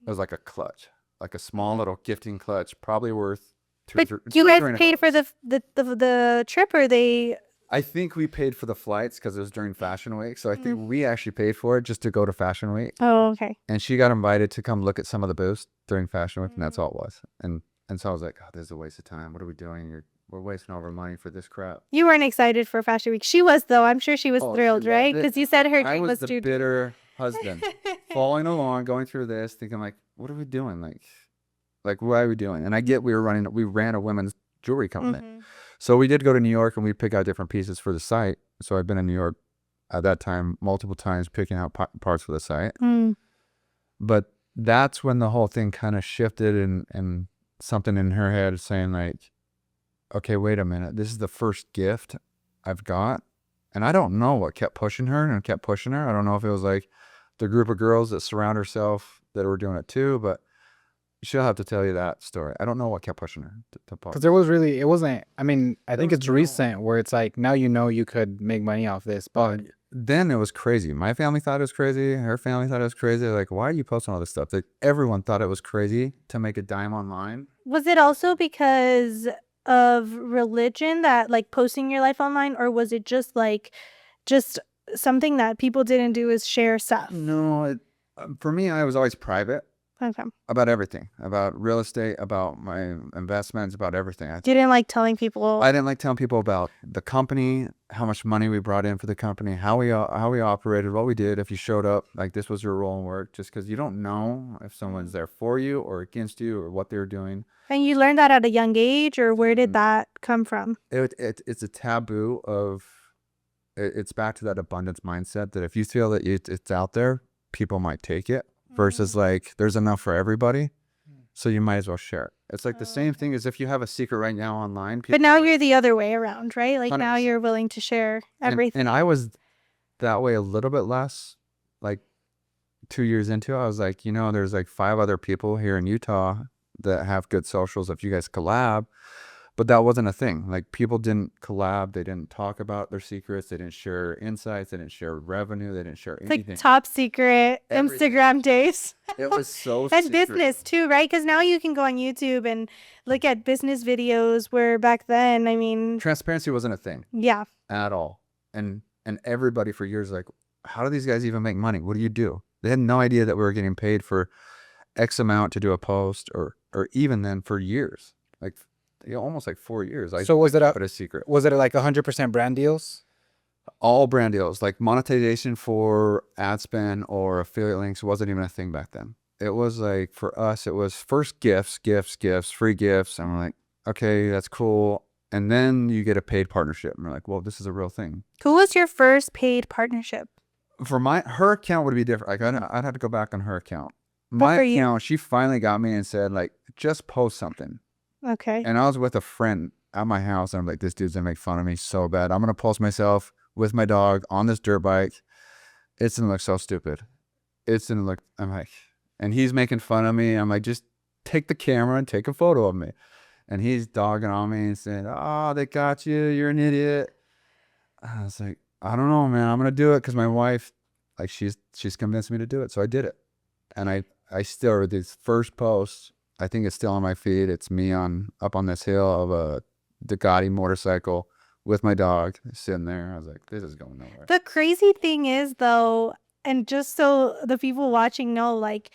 It was like a clutch, like a small little gifting clutch, probably worth But you guys paid for the trip, or they? I think we paid for the flights because it was during Fashion Week. So I think we actually paid for it just to go to Fashion Week. Oh, okay. And she got invited to come look at some of the booths during Fashion Week, and that's all it was. And so I was like, oh, this is a waste of time. What are we doing? We're wasting all our money for this crap. You weren't excited for Fashion Week. She was, though. I'm sure she was thrilled, she right? loved it. Because you said her I dream was was the to. bitter husband, following along, going through this, thinking like, what are we doing? Like what are we doing? And I get we ran a women's jewelry company. So we did go to New York and we'd pick out different pieces for the site. So I've been in New York at that time multiple times picking out parts for the site. But that's when the whole thing kind of shifted and something in her head saying like, okay, wait a minute. This is the first gift I've got. And I don't know what kept pushing her and kept pushing her. I don't know if it was like the group of girls that surround herself that were doing it too, but she'll have to tell you that story. I don't know what kept pushing her to post. Because it wasn't, I mean, I think it's recent where it's like, now you could make money off this. But then it was crazy. My family thought it was crazy. Her family thought it was crazy. They're like, why are you posting all this stuff? Like, everyone thought it was crazy to make a dime online. Was it also because of religion that like posting your life online, or was it just something that people didn't do is share stuff? No, for me, I was always private. Okay. About everything, about real estate, about my investments, about everything. You didn't like telling people. I didn't like telling people about the company, how much money we brought in for the company, how we operated, what we did. If you showed up, like this was your role in work, just because you don't know if someone's there for you or against you or what they're doing. And you learned that at a young age, or where did that come from? It's a taboo of. It's back to that abundance mindset that if you feel that it's out there, people might take it. Versus like there's enough for everybody, so you might as well share it. It's like the same thing as if you have a secret right now online. But now you're the other way around, right? Like 100%. Now you're willing to share everything. And I was that way a little bit less. Like 2 years into it, I was like, there's like 5 other people here in Utah that have good socials. If you guys collab, But that wasn't a thing. Like, people didn't collab. They didn't talk about their secrets. They didn't share insights. They didn't share revenue. They didn't share It's anything. like top secret Everything. Instagram days. It was so And secret. business too, right? Because now you can go on YouTube and look at business videos, where back then, I mean, Transparency wasn't a thing yeah. at all. And everybody for years, like, how do these guys even make money? What do you do? They had no idea that we were getting paid for X amount to do a post, or even then for years, like, almost like 4 years. So was it a secret? was it like 100% brand deals? All brand deals, like monetization for ad spend or affiliate links, wasn't even a thing back then. It was like, for us, it was first gifts, free gifts. And we're like, okay, that's cool. And then you get a paid partnership. And we're like, well, this is a real thing. Who was your first paid partnership? For her account would be different. Like, I'd have to go back on her account. But My for you- account, she finally got me and said, like, just post something. Okay. And I was with a friend at my house, and I'm like, this dude's gonna make fun of me so bad. I'm gonna post myself with my dog on this dirt bike. It's gonna look so stupid. I'm like, and he's making fun of me. I'm like, just take the camera and take a photo of me. And he's dogging on me and saying, oh, they got you. You're an idiot. I was like, I don't know, man. I'm gonna do it because my wife, like, she's convinced me to do it. So I did it. And I still, these first posts, I think it's still on my feed. It's me up on this hill of a Ducati motorcycle with my dog sitting there. I was like, this is going nowhere. The crazy thing is, though, and just so the people watching know, like,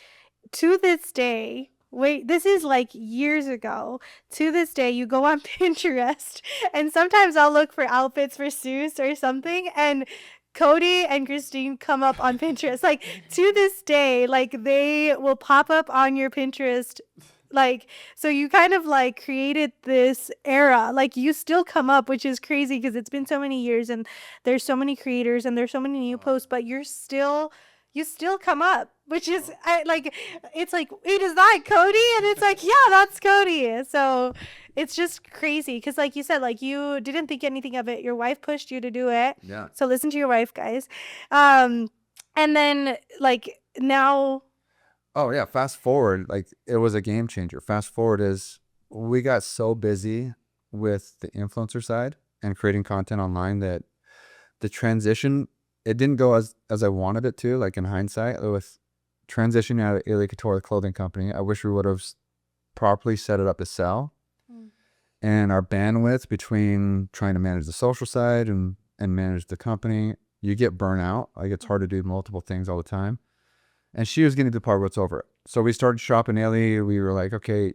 to this day, wait, this is like years ago. To this day, you go on Pinterest, and sometimes I'll look for outfits for Seuss or something, and Cody and Christine come up on Pinterest. Like, to this day, like, they will pop up on your Pinterest. Like, so you kind of like created this era. Like, you still come up, which is crazy because it's been so many years and there's so many creators and there's so many new posts, but you still come up, which is it's like, wait, is that Cody? And it's like, yeah, that's Cody. So it's just crazy because, like you said, like, you didn't think anything of it. Your wife pushed you to do it. Yeah. So listen to your wife, guys. And then, like, now. Oh yeah, fast forward, like, it was a game changer. Fast forward is, we got so busy with the influencer side and creating content online that the transition, it didn't go as I wanted it to. Like, in hindsight, with transitioning out of Illy Couture, the clothing company, I wish we would have properly set it up to sell. And our bandwidth between trying to manage the social side and manage the company, you get burnt out. Like, it's hard to do multiple things all the time. And she was getting to the part where it's over. So we started shopping Illy. We were like, okay,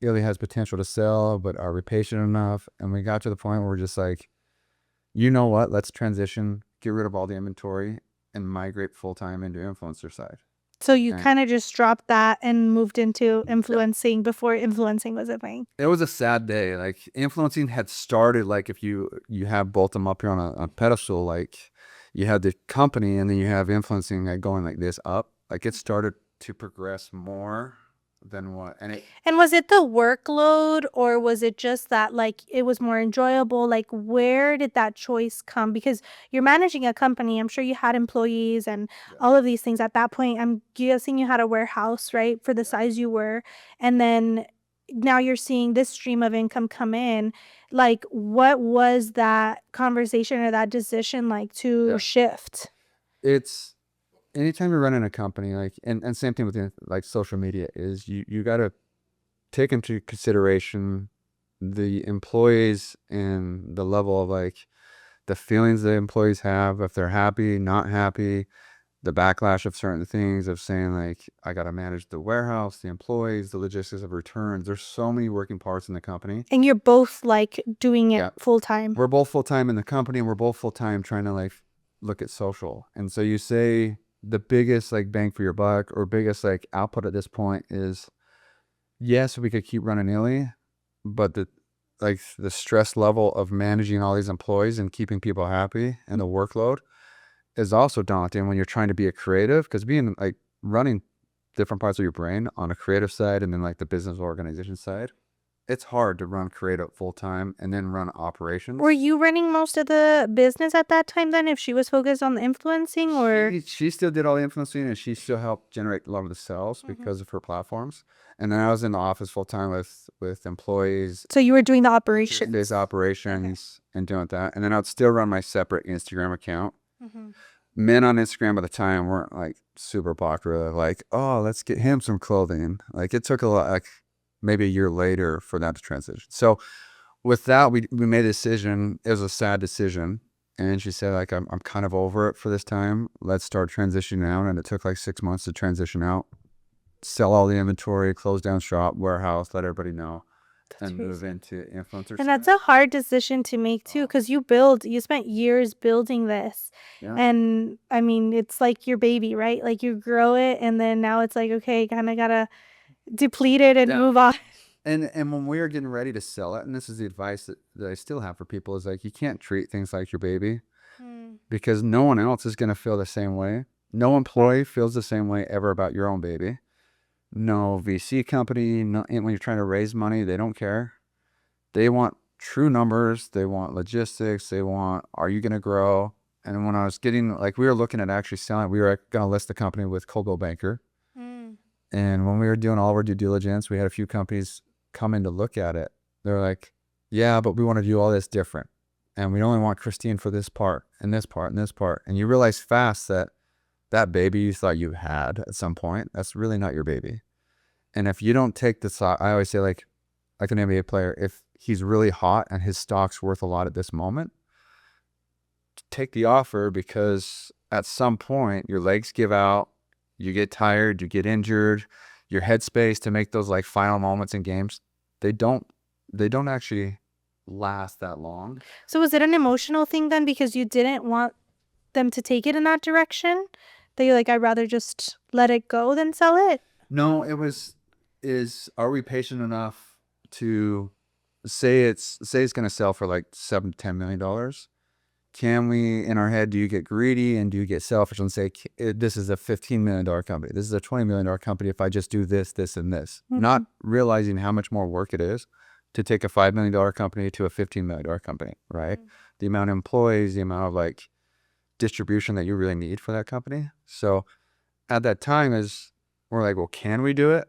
Illy has potential to sell, but are we patient enough? And we got to the point where we're just like, you know what? Let's transition, get rid of all the inventory, and migrate full-time into influencer side. So you kind of just dropped that and moved into influencing before influencing was a thing. It was a sad day. Like, influencing had started, like, if you have both them up here on a pedestal, like, you have the company and then you have influencing, like, going like this up. Like, it started to progress more than what, and was it the workload, or was it just that, like, it was more enjoyable? Like, where did that choice come? Because you're managing a company. I'm sure you had employees and all of these things at that point. I'm guessing you had a warehouse, right, for the size you were. And then now you're seeing this stream of income come in. Like, what was that conversation or that decision like to shift? It's, anytime you're running a company, like, and same thing with like social media, is you got to take into consideration the employees and the level of, like, the feelings the employees have, if they're happy, not happy, the backlash of certain things, of saying, like, I got to manage the warehouse, the employees, the logistics of returns. There's so many working parts in the company. And you're both, like, doing it full time. We're both full time in the company, and we're both full time trying to, like, look at social. And so you say the biggest, like, bang for your buck or biggest, like, output at this point is, yes, we could keep running Illy, but the stress level of managing all these employees and keeping people happy and the workload is also daunting when you're trying to be a creative, because being, like, running different parts of your brain on a creative side and then, like, the business organization side, it's hard to run creative full time and then run operations. Were you running most of the business at that time then, if she was focused on the influencing, or? She still did all the influencing, and she still helped generate a lot of the sales because of her platforms. And then I was in the office full time with employees, So you were doing the operations. days operations, and doing that. And then I'd still run my separate Instagram account. Men on Instagram at the time weren't like super popular. Like, oh, let's get him some clothing. Like, it took a lot, like maybe a year later for that to transition. So with that, we made a decision. It was a sad decision. And she said, like, I'm kind of over it for this time. Let's start transitioning out. And it took like 6 months to transition out, sell all the inventory, close down shop, warehouse, let everybody know, and move into influencers. And that's a hard decision to make too, because you spent years building this. Yeah. And I mean, it's like your baby, right? Like you grow it, and then now it's like, okay, kind of gotta deplete it and move on. And when we were getting ready to sell it, and this is the advice that I still have for people, is like, you can't treat things like your baby, because no one else is going to feel the same way. No employee feels the same way ever about your own baby. No VC company, when you're trying to raise money, they don't care. They want true numbers. They want logistics. They want, are you going to grow? And when I was getting, like, we were looking at actually selling, we were going to list the company with Coldwell Banker. And when we were doing all of our due diligence, we had a few companies come in to look at it. They're like, yeah, but we want to do all this different. And we only want Christine for this part and this part and this part. And you realize fast that that baby you thought you had at some point, that's really not your baby. And if you don't take the stock, I always say, like an NBA player, if he's really hot and his stock's worth a lot at this moment, take the offer, because at some point your legs give out, you get tired, you get injured, your headspace to make those like final moments in games, they don't actually last that long. So was it an emotional thing then, because you didn't want them to take it in that direction? That you're like, I'd rather just let it go than sell it? No, it was, are we patient enough to say it's going to sell for like $7-10 million? Can we, in our head, do you get greedy and do you get selfish and say, this is a $15 million company, this is a $20 million company if I just do this, this, and this? Not realizing how much more work it is to take a $5 million company to a $15 million company, right? The amount of employees, the amount of like distribution that you really need for that company. So at that time we're like, well, can we do it?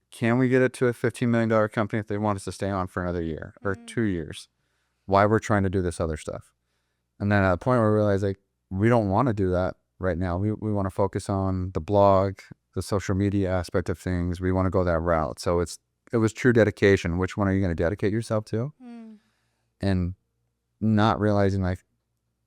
Can we get it to a $15 million company if they want us to stay on for another year or 2 years? Why we're trying to do this other stuff? And then at a point where we realized, like, we don't want to do that right now. We want to focus on the blog, the social media aspect of things. We want to go that route. So it was true dedication. Which one are you going to dedicate yourself to? And not realizing, like,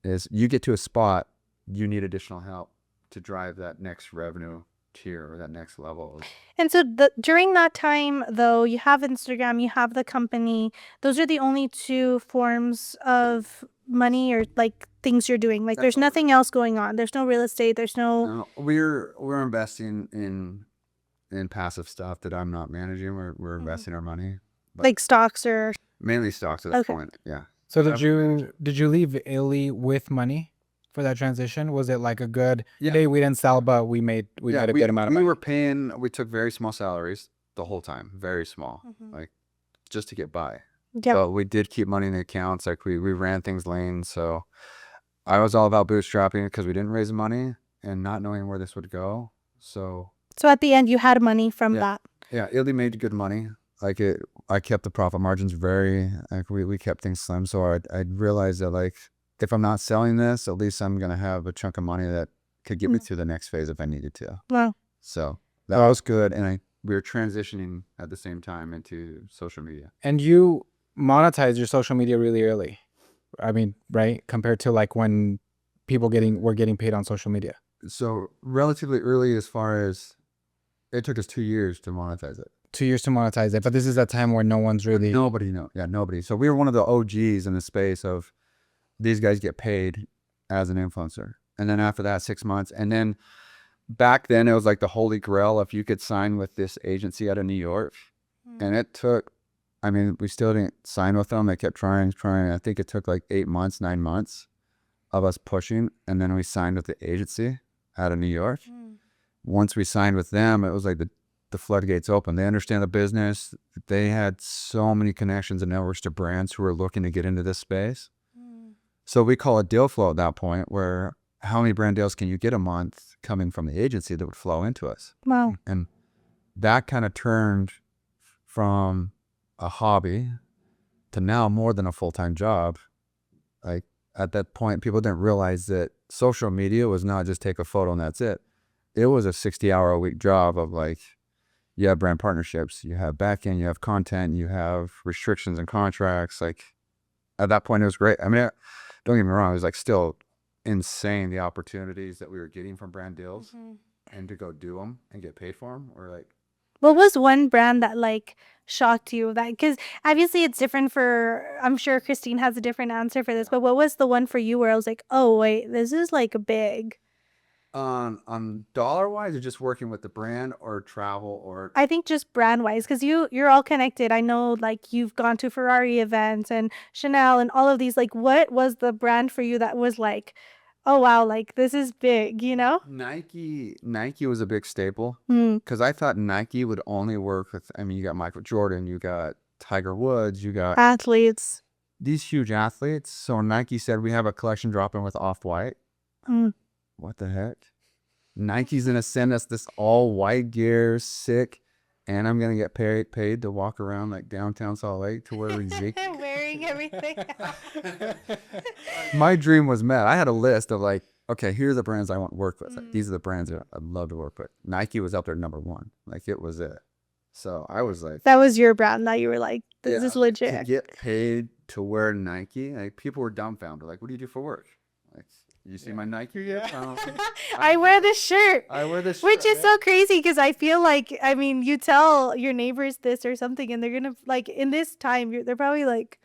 is you get to a spot, you need additional help to drive that next revenue tier or that next level. And so during that time, though, you have Instagram, you have the company. Those are the only two forms of money or like things you're doing. Like, there's nothing else going on. There's no real estate. There's no. We're investing in passive stuff that I'm not managing. We're investing our money, Like stocks or. Mainly stocks at that point. Yeah. So did you leave Illy with money for that transition? Was it like a good, hey, we didn't sell, but we made a good amount of money? We took very small salaries the whole time, very small, like just to get by. Yeah. But we did keep money in the accounts. Like we ran things lean. So I was all about bootstrapping because we didn't raise money and not knowing where this would go. So at the end, you had money from that. Yeah, Illy made good money. Like I kept the profit margins we kept things slim. So I realized that, like, if I'm not selling this, at least I'm going to have a chunk of money that could get me to the next phase if I needed to. Wow. So that was good. And we were transitioning at the same time into social media. And you monetized your social media really early. I mean, right? Compared to like when people were getting paid on social media. So relatively early, as far as it took us 2 years to monetize it. 2 years to monetize it. But this is a time where no one's really. Nobody. So we were one of the OGs in the space of these guys get paid as an influencer. And then after that, 6 months. And then back then it was like the holy grail if you could sign with this agency out of New York. And it took, I mean, we still didn't sign with them. They kept trying. I think it took like 8 months, 9 months of us pushing. And then we signed with the agency out of New York. Once we signed with them, it was like the floodgates open. They understand the business. They had so many connections and networks to brands who were looking to get into this space. So we call it deal flow at that point, where how many brand deals can you get a month coming from the agency that would flow into us? Wow. And that kind of turned from a hobby to now more than a full-time job. Like at that point, people didn't realize that social media was not just take a photo and that's it. It was a 60-hour-a-week job of like, you have brand partnerships, you have backend, you have content, you have restrictions and contracts. Like at that point, it was great. I mean, don't get me wrong, it was like still insane the opportunities that we were getting from brand deals, and to go do them and get paid for them. Or like, what was one brand that like shocked you? That because obviously it's different for. I'm sure Christine has a different answer for this, but what was the one for you where I was like, oh wait, this is like big? on dollar wise, or just working with the brand, or travel, or I think just brand wise, because you're all connected. I know like you've gone to Ferrari events and Chanel and all of these. Like, what was the brand for you that was like, oh wow, like this is big, you know? Nike was a big staple, Mm. because I thought Nike would only work with, I mean, you got Michael Jordan, you got Tiger Woods, you got Athletes. these huge athletes. So Nike said, we have a collection dropping with Off-White. Mm. What the heck? Nike's gonna send us this all white gear, sick, and I'm gonna get paid to walk around like downtown Salt Lake to wear Ezekiel. Wearing everything. My dream was met. I had a list of like, okay, here are the brands I want to work with. Like, these are the brands that I'd love to work with. Nike was up there number one. Like it was it. So I was like, That was your brand that you were like, this is to legit. get paid to wear Nike. Like people were dumbfounded. Like, what do you do for work? Like, you see my Nike yet? I wear this shirt. I wear this Which shirt, is so crazy because I feel like, I mean, you tell your neighbors this or something and they're going to, like, in this time, they're probably like,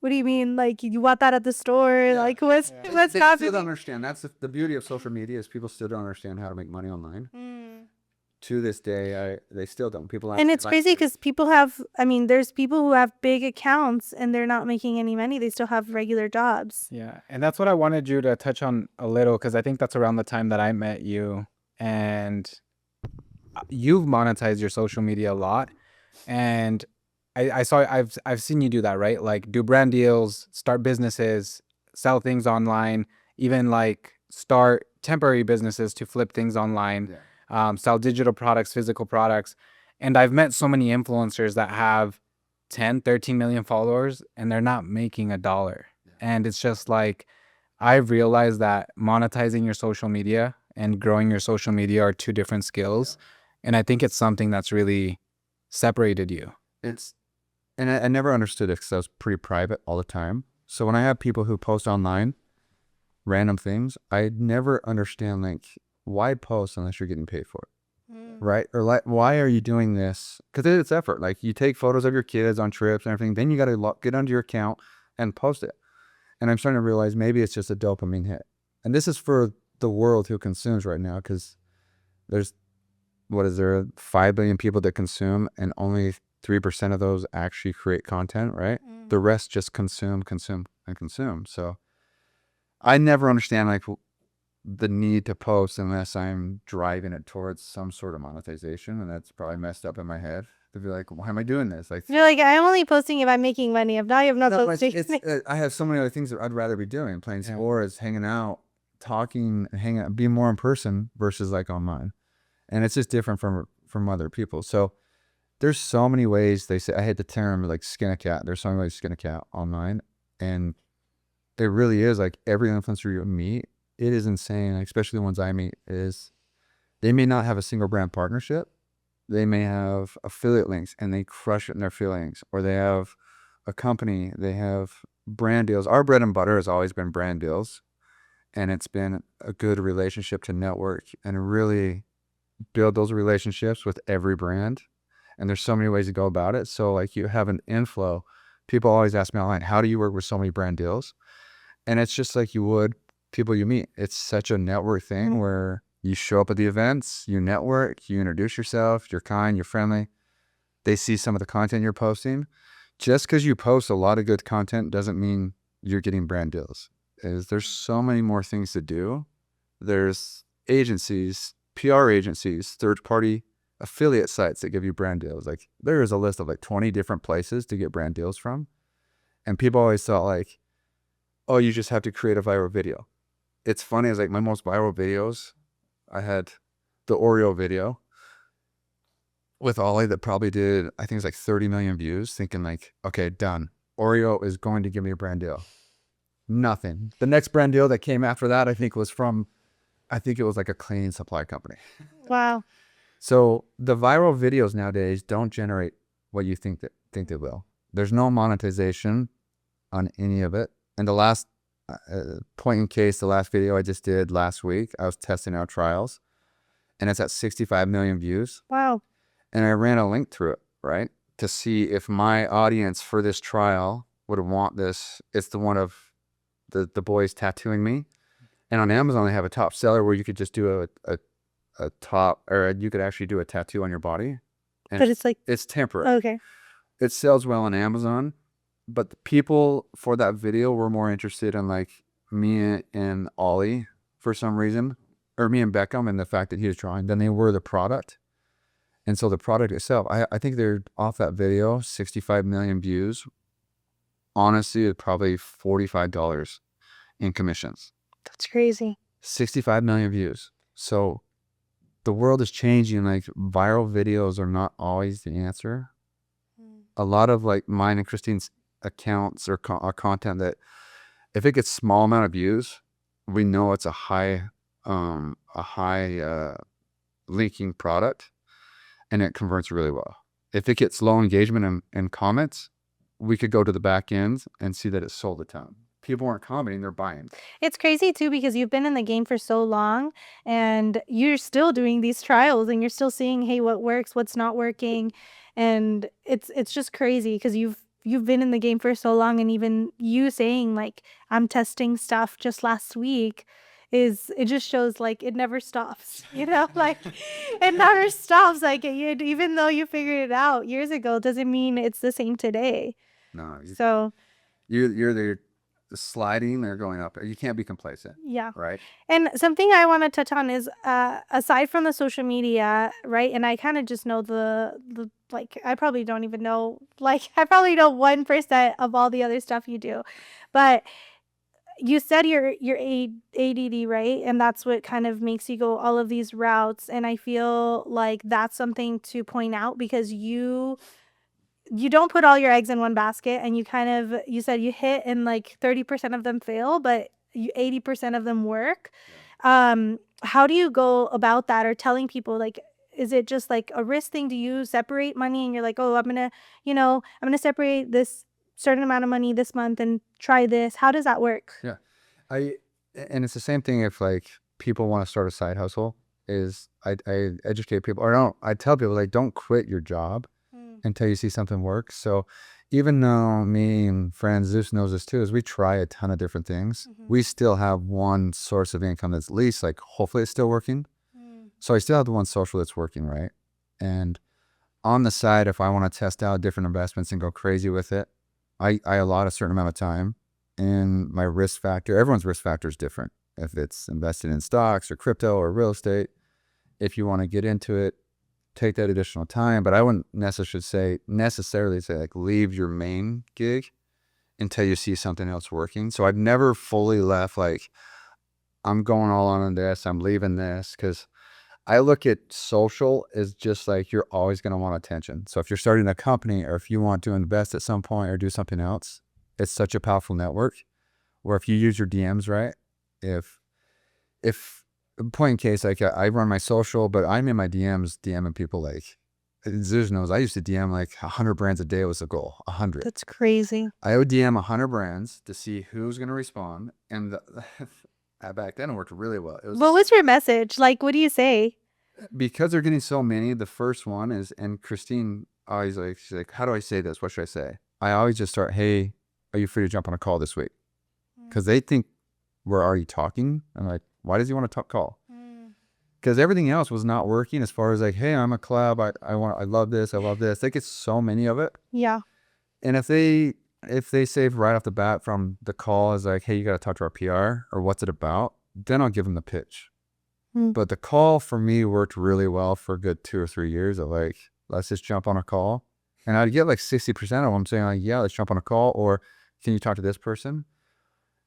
what do you mean? Like, you want that at the store? Yeah. Like, what's They still happening? don't understand. That's the beauty of social media, is people still don't understand how to make money online. To this day, they still don't. People ask And me, it's like, crazy because people have, I mean, there's people who have big accounts and they're not making any money. They still have regular jobs. Yeah, and that's what I wanted you to touch on a little, because I think that's around the time that I met you, and you've monetized your social media a lot, and I've seen you do that, right? Like do brand deals, start businesses, sell things online, even like start temporary businesses to flip things online, sell digital products, physical products. And I've met so many influencers that have 10, 13 million followers and they're not making $1. And it's just like, I've realized that monetizing your social media and growing your social media are two different skills. And I think it's something that's really separated you. And I never understood it because I was pretty private all the time. So when I have people who post online random things, I never understand, like, why post unless you're getting paid for it, right? Or like, why are you doing this? Because it's effort. Like, you take photos of your kids on trips and everything, then you got to get onto your account and post it. And I'm starting to realize maybe it's just a dopamine hit. And this is for the world who consumes right now, because there's, 5 billion people that consume, and only 3% of those actually create content, right? The rest just consume. So I never understand like the need to post unless I'm driving it towards some sort of monetization, and that's probably messed up in my head. To be like, why am I doing this? Like, You're like, I'm only posting if I'm making money. If not, I'm not posting. I have so many other things that I'd rather be doing: playing sports, hanging out, talking, hanging out, being more in person versus like online. And it's just different from other people. So there's so many ways. They say, I hate the term like skin a cat. There's so many ways to skin a cat online, and it really is like every influencer you meet, it is insane. Like, especially the ones I meet, is they may not have a single brand partnership. They may have affiliate links and they crush it in their feelings, or they have a company, they have brand deals. Our bread and butter has always been brand deals, and it's been a good relationship to network and really build those relationships with every brand. And there's so many ways to go about it. So like, you have an inflow. People always ask me online, how do you work with so many brand deals? And it's just like you would people you meet. It's such a network thing where you show up at the events, you network, you introduce yourself, you're kind, you're friendly. They see some of the content you're posting. Just because you post a lot of good content doesn't mean you're getting brand deals. There's so many more things to do. There's agencies, PR agencies, third-party affiliate sites that give you brand deals. Like there is a list of like 20 different places to get brand deals from. And people always thought like, oh, you just have to create a viral video. It's funny, is like my most viral videos, I had the Oreo video with Ollie that probably did, I think it's like 30 million views, thinking like, okay, done. Oreo is going to give me a brand deal. Nothing. The next brand deal that came after that, I think it was like a cleaning supply company. Wow. So the viral videos nowadays don't generate what you think they will. There's no monetization on any of it. And the last point in case, the last video I just did last week, I was testing out trials, and it's at 65 million views. Wow. And I ran a link through it, right, to see if my audience for this trial would want this. It's the one of the boys tattooing me. And on Amazon, they have a top seller where you could just do a top, or you could actually do a tattoo on your body. And But it's like, it's temporary. okay. It sells well on Amazon, but the people for that video were more interested in like me and Ollie for some reason, or me and Beckham and the fact that he was drawing, than they were the product. And so the product itself, I think they're off that video, 65 million views. Honestly, it's probably $45 in commissions. That's crazy. 65 million views. So the world is changing. Like viral videos are not always the answer. A lot of like mine and Christine's accounts or content that if it gets small amount of views, we know it's a high linking product, and it converts really well. If it gets low engagement and comments, we could go to the back end and see that it sold a ton. People aren't commenting, they're buying. It's crazy too, because you've been in the game for so long and you're still doing these trials and you're still seeing, hey, what works, what's not working. And it's just crazy because you've been in the game for so long, and even you saying like, I'm testing stuff just last week, it just shows like it never stops, like it never stops. Like even though you figured it out years ago, doesn't mean it's the same today. No, So you're the sliding, they're going up. You can't be complacent. yeah. Right. And something I want to touch on is aside from the social media, right? And I kind of just know the like, I probably don't even know, like I probably know 1% of all the other stuff you do. But you said you're ADD, right? And that's what kind of makes you go all of these routes. And I feel like that's something to point out, because you don't put all your eggs in one basket, and you said you hit and like 30% of them fail, but 80% of them work. How do you go about that, or telling people, like, is it just like a risk thing? Do you separate money and you're like, oh, I'm gonna separate this certain amount of money this month and try this? How does that work? Yeah. And it's the same thing if like people want to start a side hustle, is I educate people, or I tell people like, don't quit your job until you see something work. So even though me and friends, Zeus knows this too, is we try a ton of different things. We still have one source of income that's at least like, hopefully it's still working. So I still have the one social that's working, right? And on the side, if I want to test out different investments and go crazy with it, I allot a certain amount of time. And my risk factor, everyone's risk factor is different. If it's invested in stocks or crypto or real estate, if you want to get into it, take that additional time. But I wouldn't necessarily say like leave your main gig until you see something else working. So I've never fully left like, I'm going all on this, I'm leaving this, because I look at social as just like, you're always going to want attention. So if you're starting a company, or if you want to invest at some point or do something else, it's such a powerful network where if you use your DMs right, if point in case, like I run my social, but I'm in my DMs DMing people like, Zeus knows, I used to DM like 100 brands a day was the goal, 100. That's crazy. I would DM 100 brands to see who's going to respond. And back then it worked really well. What was your message? Like, what do you say? Because they're getting so many, the first one is, and Christine always like, she's like, how do I say this? What should I say? I always just start, hey, are you free to jump on a call this week? Because they think we're already talking. I'm like, why does he want to call? Because everything else was not working as far as like, hey, I'm a collab. I love this. I love this. They get so many of it. Yeah. And if they say right off the bat from the call is like, hey, you got to talk to our PR, or what's it about? Then I'll give them the pitch. But the call for me worked really well for a good 2 or 3 years of like, let's just jump on a call. And I'd get like 60% of them saying like, yeah, let's jump on a call, or can you talk to this person?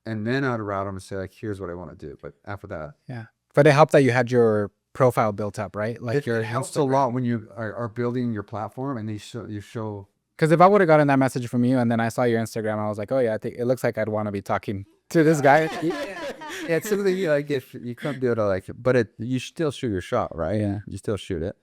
And then I'd route them and say like, here's what I want to do. But after that, Yeah. But it helped that you had your profile built up, right? Like it helps a lot when you are building your platform and you show. Because if I would have gotten that message from you and then I saw your Instagram, I was like, oh yeah, I think it looks like I'd want to be talking to this guy. Yeah, it's something like if you couldn't do it, like, but you still shoot your shot, right? Yeah. You still shoot it.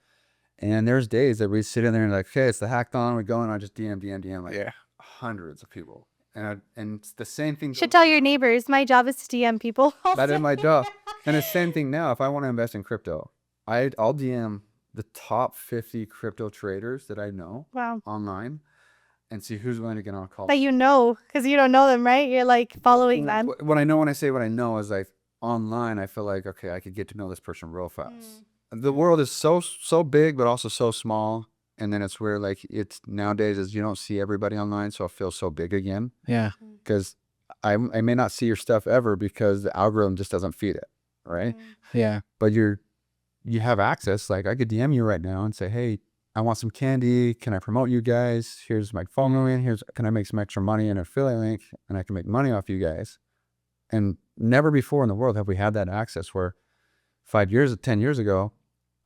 And there's days that we sit in there and like, okay, it's the hackathon. We go and I just DM like hundreds of people. And it's the same thing. Should tell your neighbors. My job is to DM people. That is my job. And the same thing now. If I want to invest in crypto, I'll DM the top 50 crypto traders that I know online and see who's willing to get on a call. That you know, because you don't know them, right? You're like following them. What I know when I say what I know is like online, I feel like, okay, I could get to know this person real fast. The world is so big, but also so small. And then it's where like it's nowadays is you don't see everybody online. So it feels so big again. Yeah. Because I may not see your stuff ever because the algorithm just doesn't feed it. Right. Yeah. But you have access. Like I could DM you right now and say, hey, I want some candy. Can I promote you guys? Here's my phone number. Can I make some extra money in an affiliate link and I can make money off you guys? And never before in the world have we had that access where 10 years ago,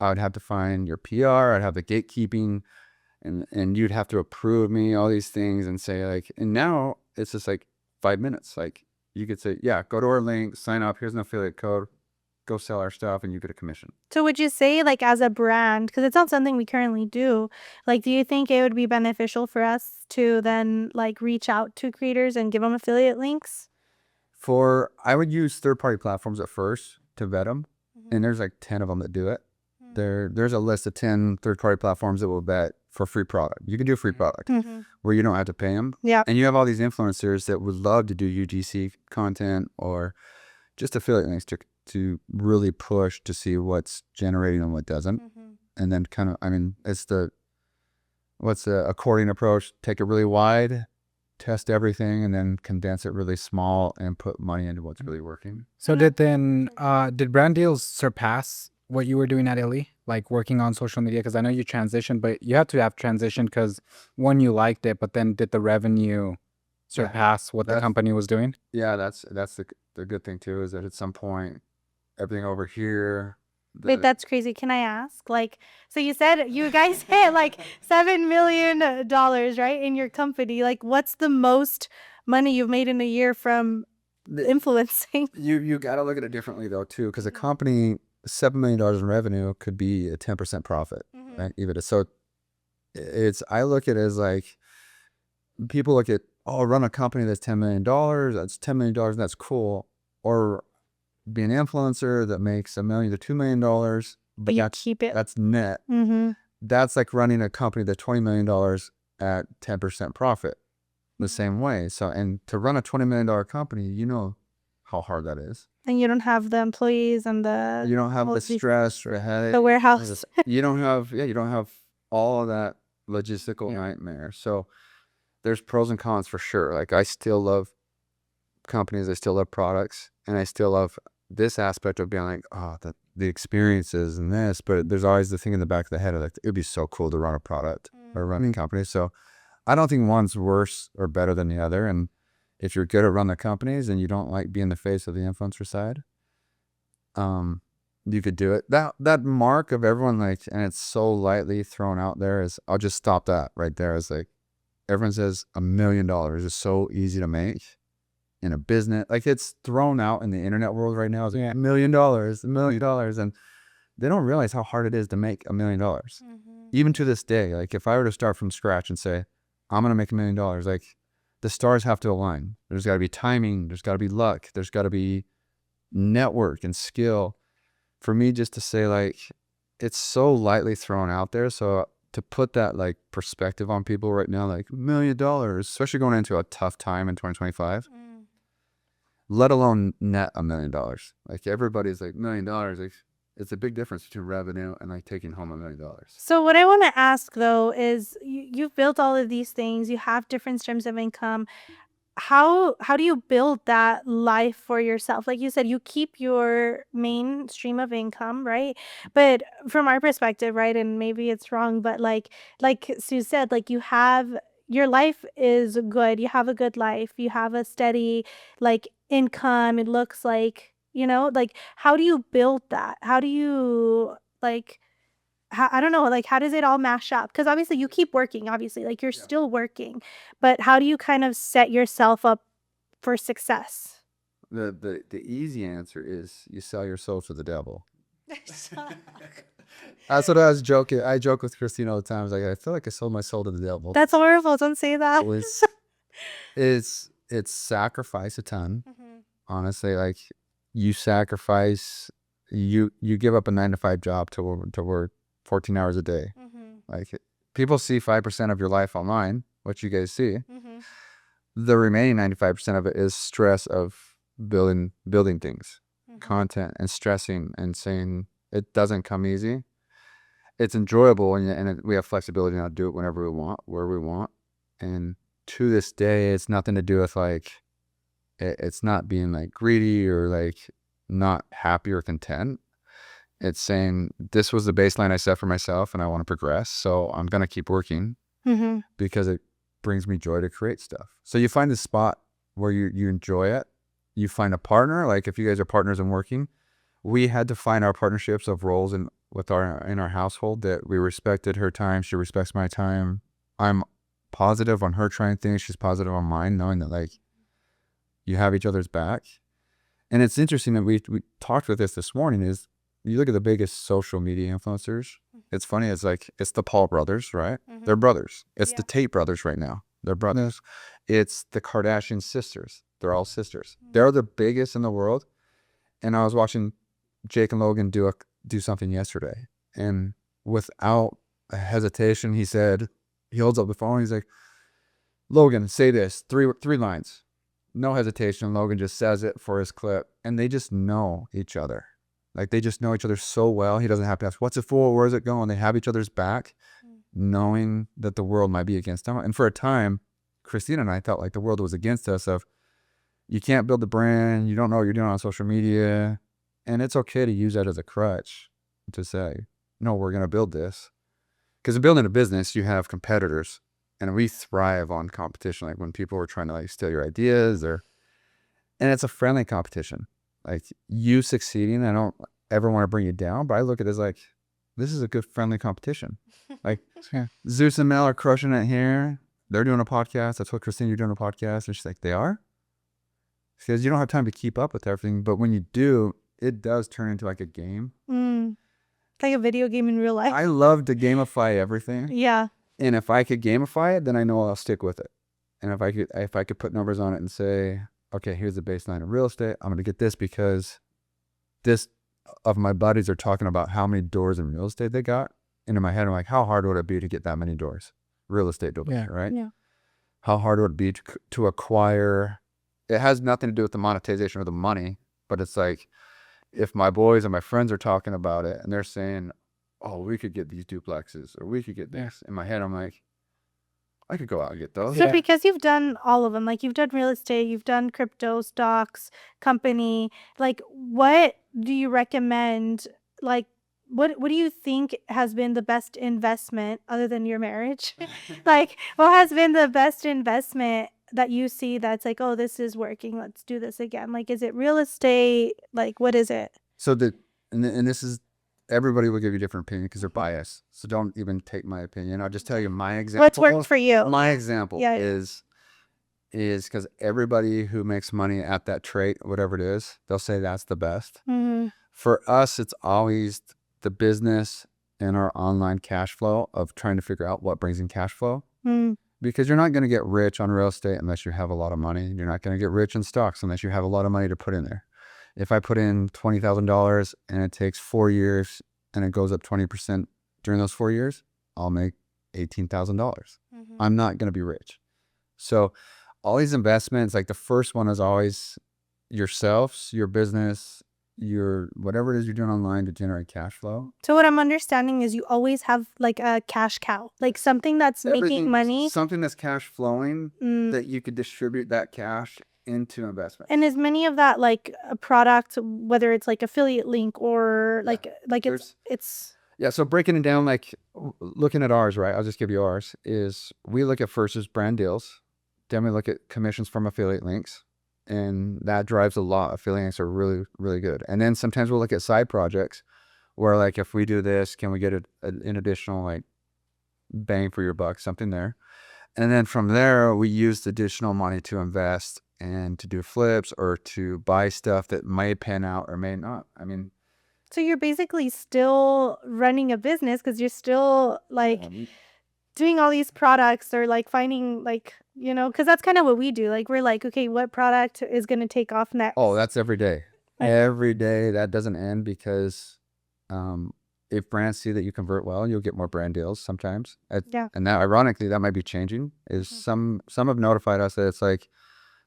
I would have to find your PR. I'd have the gatekeeping and you'd have to approve me, all these things and say like, and now it's just like 5 minutes. Like you could say, yeah, go to our link, sign up. Here's an affiliate code. Go sell our stuff and you get a commission. So would you say like as a brand, because it's not something we currently do, like do you think it would be beneficial for us to then like reach out to creators and give them affiliate links? I would use third-party platforms at first to vet them. And there's like 10 of them that do it. There's a list of 10 third-party platforms that will vet for free product. You can do a free product where you don't have to pay them. Yeah. And you have all these influencers that would love to do UGC content or just affiliate links to really push to see what's generating and what doesn't. And then kind of, I mean, it's what's the accordion approach? Take it really wide, test everything, and then condense it really small and put money into what's really working. So did brand deals surpass what you were doing at Illy, like working on social media? Because I know you transitioned, but you had to have transitioned because one, you liked it, but then did the revenue surpass what the company was doing? Yeah, that's the good thing too, is that at some point, everything over here. Wait, that's crazy. Can I ask? Like, so you said you guys hit like $7 million, right, in your company. Like, what's the most money you've made in a year from influencing? You got to look at it differently though too, because a company $7 million in revenue could be a 10% profit, right? Even so, I look at it as like people look at, oh, run a company that's $10 million. That's $10 million, and that's cool. Or be an influencer that makes $1 million to $2 million, but you keep it. That's net. That's like running a company that's $20 million at 10% profit. The same way. So, and to run a $20 million company, you know how hard that is. And you don't have the employees and you don't have the stress or headache. The warehouse. You don't have all of that logistical nightmare. So there's pros and cons for sure. Like I still love companies, I still love products, and I still love this aspect of being like, oh, the experiences and this, but there's always the thing in the back of the head of like, it'd be so cool to run a product or run a company. So I don't think one's worse or better than the other. And if you're good at running the companies and you don't like being the face of the influencer side, you could do it. That mark of everyone, like, and it's so lightly thrown out there, is, I'll just stop that right there. It's like, everyone says $1 million is so easy to make in a business. Like, it's thrown out in the internet world right now as like, $1 million, $1 million. And they don't realize how hard it is to make $1 million. Even to this day, like if I were to start from scratch and say, I'm going to make $1 million, like the stars have to align. There's got to be timing. There's got to be luck. There's got to be network and skill. For me, just to say, like, it's so lightly thrown out there. So to put that like perspective on people right now, like $1 million, especially going into a tough time in 2025, let alone net $1 million. Like everybody's like $1 million. Like, it's a big difference between revenue and like taking home $1 million. So what I want to ask though is, you've built all of these things. You have different streams of income. how do you build that life for yourself? Like you said, you keep your main stream of income, right? But from our perspective, right, and maybe it's wrong, but like Sue said, like you have your life is good. You have a good life. You have a steady like income. It looks like, like how do you build that? How do you like I don't know, like, how does it all mash up? Because obviously you keep working, obviously, like, you're still working, but how do you kind of set yourself up for success? The easy answer is you sell your soul to the devil. That's what I was joking. I joke with Christine all the time. I was like, I feel like I sold my soul to the devil. That's horrible, don't say that. It's sacrifice a ton. Honestly, like you sacrifice, you give up a 9 to 5 job to work 14 hours a day. Like people see 5% of your life online, what you guys see. The remaining 95% of it is stress of building things, content, and stressing and saying it doesn't come easy. It's enjoyable, and we have flexibility now to do it whenever we want, where we want. And to this day, it's nothing to do with like, it's not being like greedy or like not happy or content. It's saying this was the baseline I set for myself and I want to progress. So I'm going to keep working because it brings me joy to create stuff. So you find the spot where you enjoy it. You find a partner. Like if you guys are partners in working, we had to find our partnerships of roles in our household that we respected her time. She respects my time. I'm positive on her trying things. She's positive on mine, knowing that like you have each other's back. And it's interesting that we talked with this morning is you look at the biggest social media influencers. It's funny. It's like, it's the Paul brothers, right? They're brothers. It's the Tate brothers right now. They're brothers. It's the Kardashian sisters. They're all sisters. They're the biggest in the world. And I was watching Jake and Logan do something yesterday. And without a hesitation, he holds up the phone. He's like, Logan, say this, three lines. No hesitation. Logan just says it for his clip. And they just know each other. Like they just know each other so well. He doesn't have to ask, what's it for? Where's it going? They have each other's back, knowing that the world might be against them. And for a time, Christina and I felt like the world was against us of, you can't build the brand. You don't know what you're doing on social media. And it's okay to use that as a crutch to say, no, we're going to build this. Because in building a business, you have competitors. And we thrive on competition. Like when people are trying to like steal your ideas and it's a friendly competition. Like you succeeding, I don't ever want to bring you down, but I look at it as like, this is a good friendly competition. Like Zeus and Mel are crushing it here. They're doing a podcast. I told Christine, you're doing a podcast. And she's like, they are? She says, you don't have time to keep up with everything. But when you do, it does turn into like a game. It's like a video game in real life. I love to gamify everything. Yeah. And if I could gamify it, then I know I'll stick with it. And if I could put numbers on it and say, okay, here's the baseline of real estate. I'm going to get this because this of my buddies are talking about how many doors in real estate they got. And in my head, I'm like, how hard would it be to get that many doors? Real estate doors, right? Yeah. How hard would it be to acquire? It has nothing to do with the monetization or the money, but it's like, if my boys and my friends are talking about it and they're saying, oh, we could get these duplexes or we could get this. In my head, I'm like, I could go out and get those. So because you've done all of them, like you've done real estate, you've done crypto, stocks, company, like what do you recommend? Like what do you think has been the best investment other than your marriage? Like what has been the best investment that you see that's like, oh, this is working, let's do this again? Like, is it real estate? Like, what is it? So and this is, everybody will give you different opinion because they're biased. So don't even take my opinion. I'll just tell you my example. What's worked for you? My example is because everybody who makes money at that trait, whatever it is, they'll say that's the best. For us, it's always the business and our online cash flow of trying to figure out what brings in cash flow. Because you're not going to get rich on real estate unless you have a lot of money. You're not going to get rich in stocks unless you have a lot of money to put in there. If I put in $20,000 and it takes 4 years and it goes up 20% during those 4 years, I'll make $18,000. I'm not going to be rich. So all these investments, like the first one is always yourselves, your business, whatever it is you're doing online to generate cash flow. So what I'm understanding is you always have like a cash cow, like something that's making money. Something that's cash flowing Mm. that you could distribute that cash into investment. And is many of that like a product, whether it's like affiliate link or like it's Yeah, so breaking it down, like looking at ours, right? I'll just give you ours. Is we look at first as brand deals, then we look at commissions from affiliate links, and that drives a lot. Affiliate links are really, really good. And then sometimes we'll look at side projects, where like if we do this, can we get an additional like bang for your buck, something there? And then from there, we use the additional money to invest and to do flips or to buy stuff that may pan out or may not. I mean, so you're basically still running a business because you're still like doing all these products or like finding like, you know, because that's kind of what we do. Like we're like, okay, what product is going to take off next? oh, that's every day. Every day. That doesn't end because if brands see that you convert well, you'll get more brand deals sometimes. Yeah. And now, ironically, that might be changing. Is some have notified us that it's like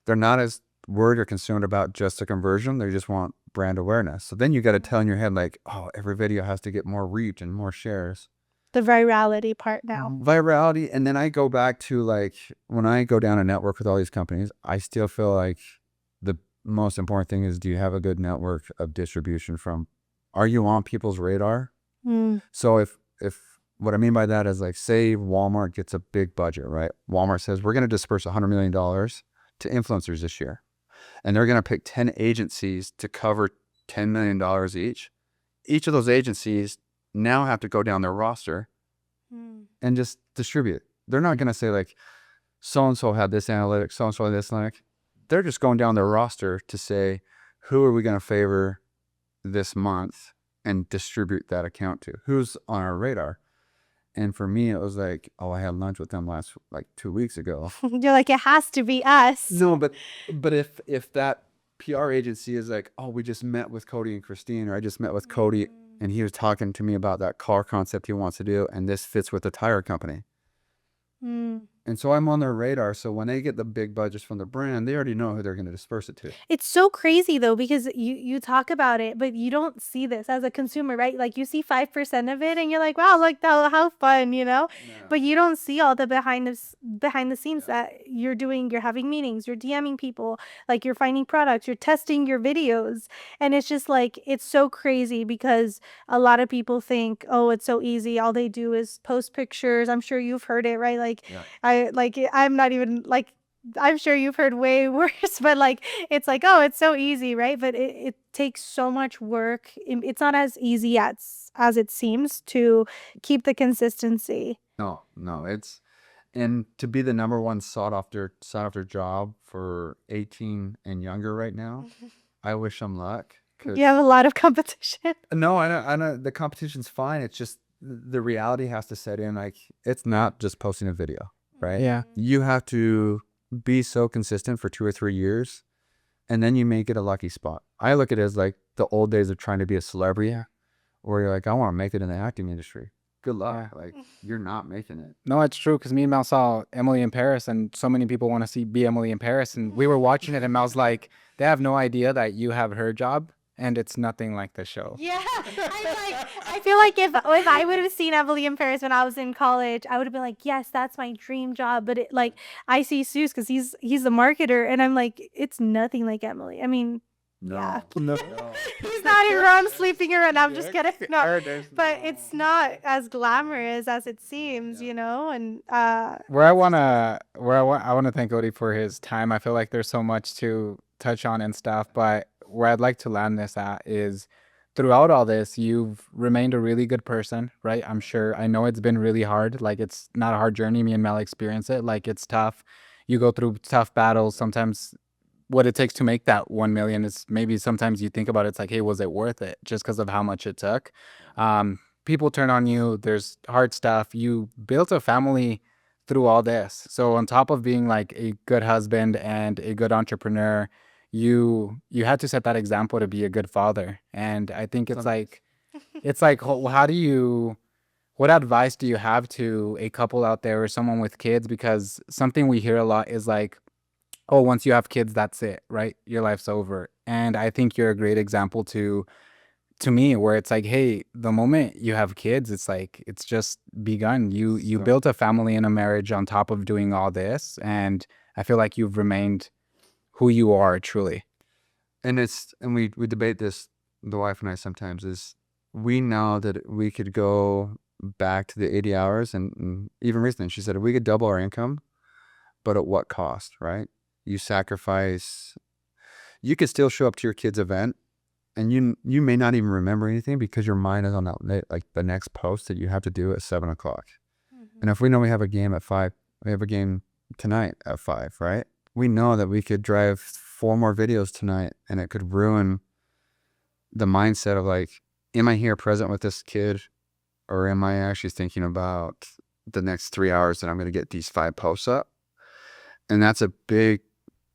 they're not as worried or concerned about just the conversion. They just want brand awareness. So then you got to tell in your head like, oh, every video has to get more reach and more shares. The virality part now. Virality. And then I go back to like when I go down a network with all these companies, I still feel like the most important thing is, do you have a good network of distribution from? Are you on people's radar? So if what I mean by that is like, say Walmart gets a big budget, right? Walmart says we're going to disperse $100 million to influencers this year. And they're going to pick 10 agencies to cover $10 million each. Each of those agencies now have to go down their roster and just distribute. They're not going to say like, so-and-so had this analytic, so-and-so had this analytic. They're just going down their roster to say, who are we going to favor this month and distribute that account to? Who's on our radar? And for me, it was like, oh, I had lunch with them like 2 weeks ago. You're like, it has to be us. No, but if that PR agency is like, oh, we just met with Cody and Christine, or I just met with Cody and he was talking to me about that car concept he wants to do, and this fits with the tire company. And so I'm on their radar. So when they get the big budgets from the brand, they already know who they're going to disperse it to. It's so crazy though, because you talk about it, but you don't see this as a consumer, right? Like you see 5% of it and you're like, wow, like how fun, you know? But you don't see all the behind the scenes that you're doing. You're having meetings, you're DMing people, like you're finding products, you're testing your videos. And it's just like, it's so crazy because a lot of people think, oh, it's so easy. All they do is post pictures. I'm sure you've heard it, right? Like I'm not even like, I'm sure you've heard way worse, but like, it's like, oh, it's so easy, right? But it takes so much work. It's not as easy as it seems to keep the consistency. No, it's, and to be the number one sought after job for 18 and younger right now, I wish them luck. You have a lot of competition. No, I know the competition's fine. It's just the reality has to set in. Like, it's not just posting a video, right? Yeah. You have to be so consistent for 2 or 3 years, and then you may get a lucky spot. I look at it as like the old days of trying to be a celebrity, where you're like, I want to make it in the acting industry. Good luck. Like, you're not making it. No, it's true, because me and Mel saw Emily in Paris, and so many people want to be Emily in Paris, and we were watching it, and Mel's like, they have no idea that you have her job, and it's nothing like the show. Yeah, I feel like if I would have seen Emily in Paris when I was in college, I would have been like, yes, that's my dream job. But I see Seuss because he's the marketer, and I'm like, it's nothing like Emily. I mean, No. he's not around sleeping around. I'm just kidding. No, but it's not as glamorous as it seems, you know. And I want to thank Cody for his time. I feel like there's so much to touch on and stuff, but where I'd like to land this at is, throughout all this, you've remained a really good person, right? I know it's been really hard. Like, it's not a hard journey. Me and Mel experience it. Like, it's tough. You go through tough battles. Sometimes what it takes to make that 1 million is, maybe sometimes you think about it, it's like, hey, was it worth it? Just because of how much it took. People turn on you. There's hard stuff. You built a family through all this. So on top of being like a good husband and a good entrepreneur, you had to set that example to be a good father. And I think it's like what advice do you have to a couple out there or someone with kids? Because something we hear a lot is like, oh, once you have kids, that's it, right? Your life's over. And I think you're a great example to me, where it's like, hey, the moment you have kids, it's like it's just begun. You built a family and a marriage on top of doing all this, and I feel like you've remained who you are truly. And we debate this, the wife and I, sometimes, is we know that we could go back to the 80 hours, and even recently she said, if we could double our income, but at what cost, right? You sacrifice, you could still show up to your kid's event, and you may not even remember anything because your mind is on that, like the next post that you have to do at 7 o'clock. And if we know we have a game at 5, we have a game tonight at 5, right? We know that we could drive 4 more videos tonight, and it could ruin the mindset of like, am I here present with this kid, or am I actually thinking about the next 3 hours that I'm going to get these 5 posts up? And that's a big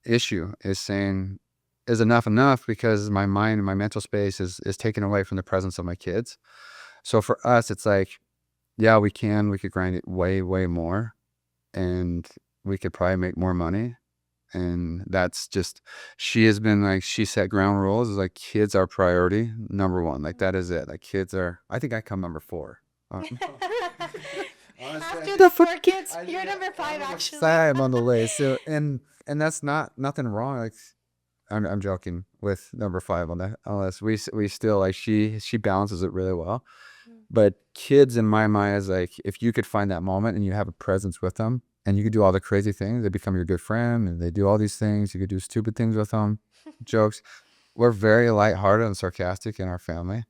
issue, is saying, is enough, because my mind and my mental space is taken away from the presence of my kids. So for us, it's like, yeah, we could grind it way, way more, and we could probably make more money. And that's just, she has been like, she set ground rules. Is like, kids are priority number 1. Like, that is it. Like, kids are, I think I come number 4. After the 4 kids, you're number 5 actually. I'm on the list. So, and that's nothing wrong. Like, I'm joking with number 5 on that. Unless we still, like, she balances it really well. But kids, in my mind, is like, if you could find that moment and you have a presence with them, and you could do all the crazy things, they become your good friend, and they do all these things. You could do stupid things with them, jokes. We're very lighthearted and sarcastic in our family,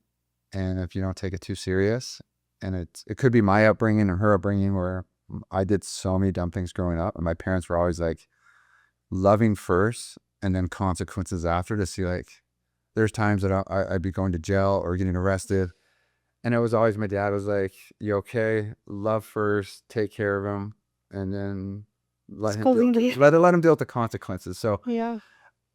and if you don't take it too serious, and it could be my upbringing or her upbringing, where I did so many dumb things growing up, and my parents were always like, loving first and then consequences after, to see, like, there's times that I'd be going to jail or getting arrested, and it was always, my dad was like, you okay? Love first, take care of him, and then let him let him deal with the consequences. So Yeah.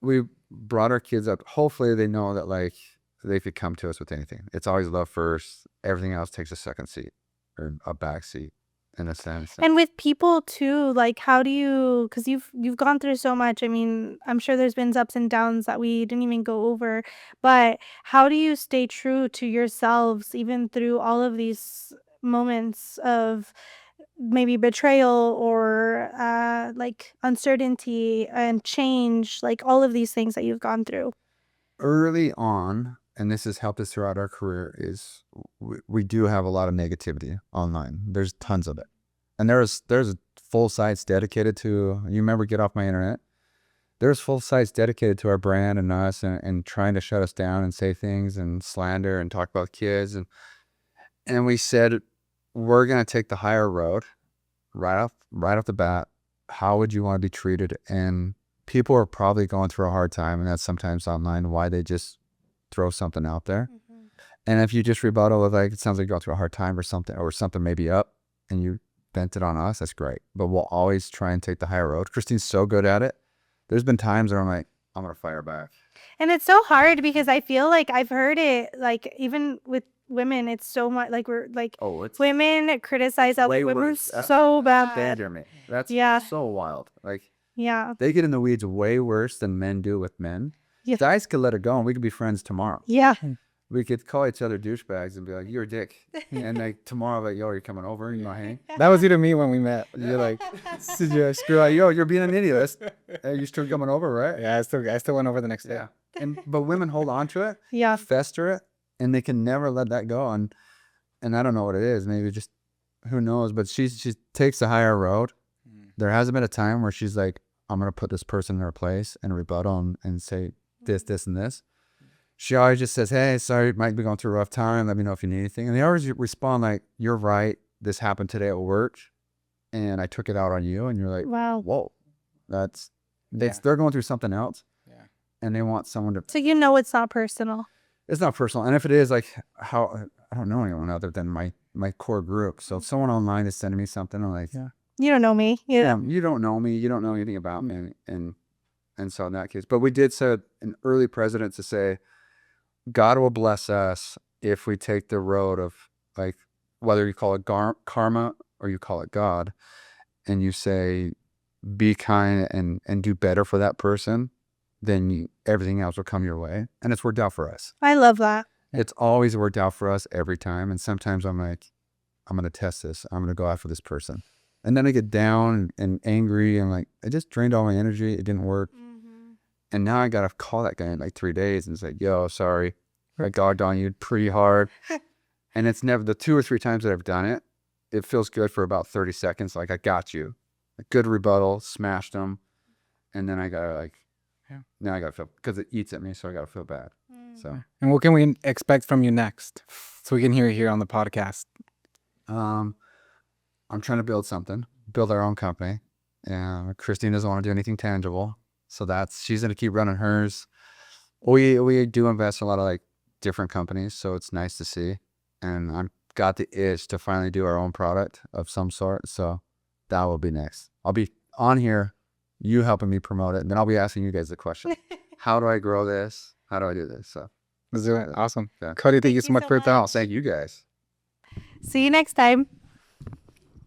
we brought our kids up. Hopefully they know that, like, they could come to us with anything. It's always love first. Everything else takes a second seat or a back seat, in a sense. And with people too, like, how do you, because you've gone through so much. I mean, I'm sure there's been ups and downs that we didn't even go over, but how do you stay true to yourselves even through all of these moments of maybe betrayal or like uncertainty and change, like all of these things that you've gone through? Early on, and this has helped us throughout our career, is we do have a lot of negativity online. There's tons of it. And there's full sites dedicated to, you remember Get Off My Internet? There's full sites dedicated to our brand and us, and trying to shut us down and say things and slander and talk about kids. And we said, we're going to take the higher road right off the bat. How would you want to be treated? And people are probably going through a hard time, and that's sometimes online why they just throw something out there. And if you just rebuttal with, like, it sounds like you're going through a hard time or something may be up, and you vent it on us, that's great. But we'll always try and take the higher road. Christine's so good at it. There's been times where I'm like, I'm going to fire back. And it's so hard because I feel like I've heard it, like, even with women, it's so much like we're like, it's women criticize other way women worse. so bad. Banderman. That's Yeah. so wild. Like, Yeah. they get in the weeds way worse than men do with men. Yeah. Guys could let it go, and we could be friends tomorrow. Yeah. We could call each other douchebags and be like, you're a dick. And like tomorrow, like, yo, you're coming over, you know, hang. That was you to me when we met. You're like, screw out, yo, you're being an idiot. You still coming over, right? Yeah, I still went over the next day. Yeah. But women hold on to it, Yeah. fester it, and they can never let that go. And I don't know what it is. Maybe just, who knows? But she takes the higher road. There hasn't been a time where she's like, I'm gonna put this person in their place and rebuttal and say this, and this. She always just says, hey, sorry, might be going through a rough time. Let me know if you need anything. And they always respond like, you're right. This happened today at work, and I took it out on you. And you're like, Wow. whoa, they're going through something else. Yeah. And they want someone to. So you know it's not personal. It's not personal. And if it is, like, how, I don't know anyone other than my core group. So if someone online is sending me something, I'm like, You don't know me. yeah, you don't know me. You don't know anything about me. And so in that case, but we did set an early precedent to say, God will bless us if we take the road of, like, whether you call it karma or you call it God, and you say, be kind and do better for that person. then everything else will come your way. And it's worked out for us. I love that. It's always worked out for us every time. And sometimes I'm like, I'm going to test this. I'm going to go after this person. And then I get down and angry. And like, it just drained all my energy. It didn't work. And now I got to call that guy in like 3 days and say, yo, sorry. I dogged on you pretty hard. And it's never the 2 or 3 times that I've done it. It feels good for about 30 seconds. Like, I got you. A good rebuttal, smashed them. And then I got to like, now I got to feel, because it eats at me. So I got to feel bad. So. And what can we expect from you next? So we can hear it here on the podcast. I'm trying to build something, build our own company. And Christine doesn't want to do anything tangible. So she's going to keep running hers. We do invest in a lot of like different companies. So it's nice to see. And I've got the itch to finally do our own product of some sort. So that will be next. I'll be on here, you helping me promote it. And then I'll be asking you guys the question. How do I grow this? How do I do this? So Let's do it. Awesome. Yeah. Cody, thank you so much for your time. Thank you guys. See you next time.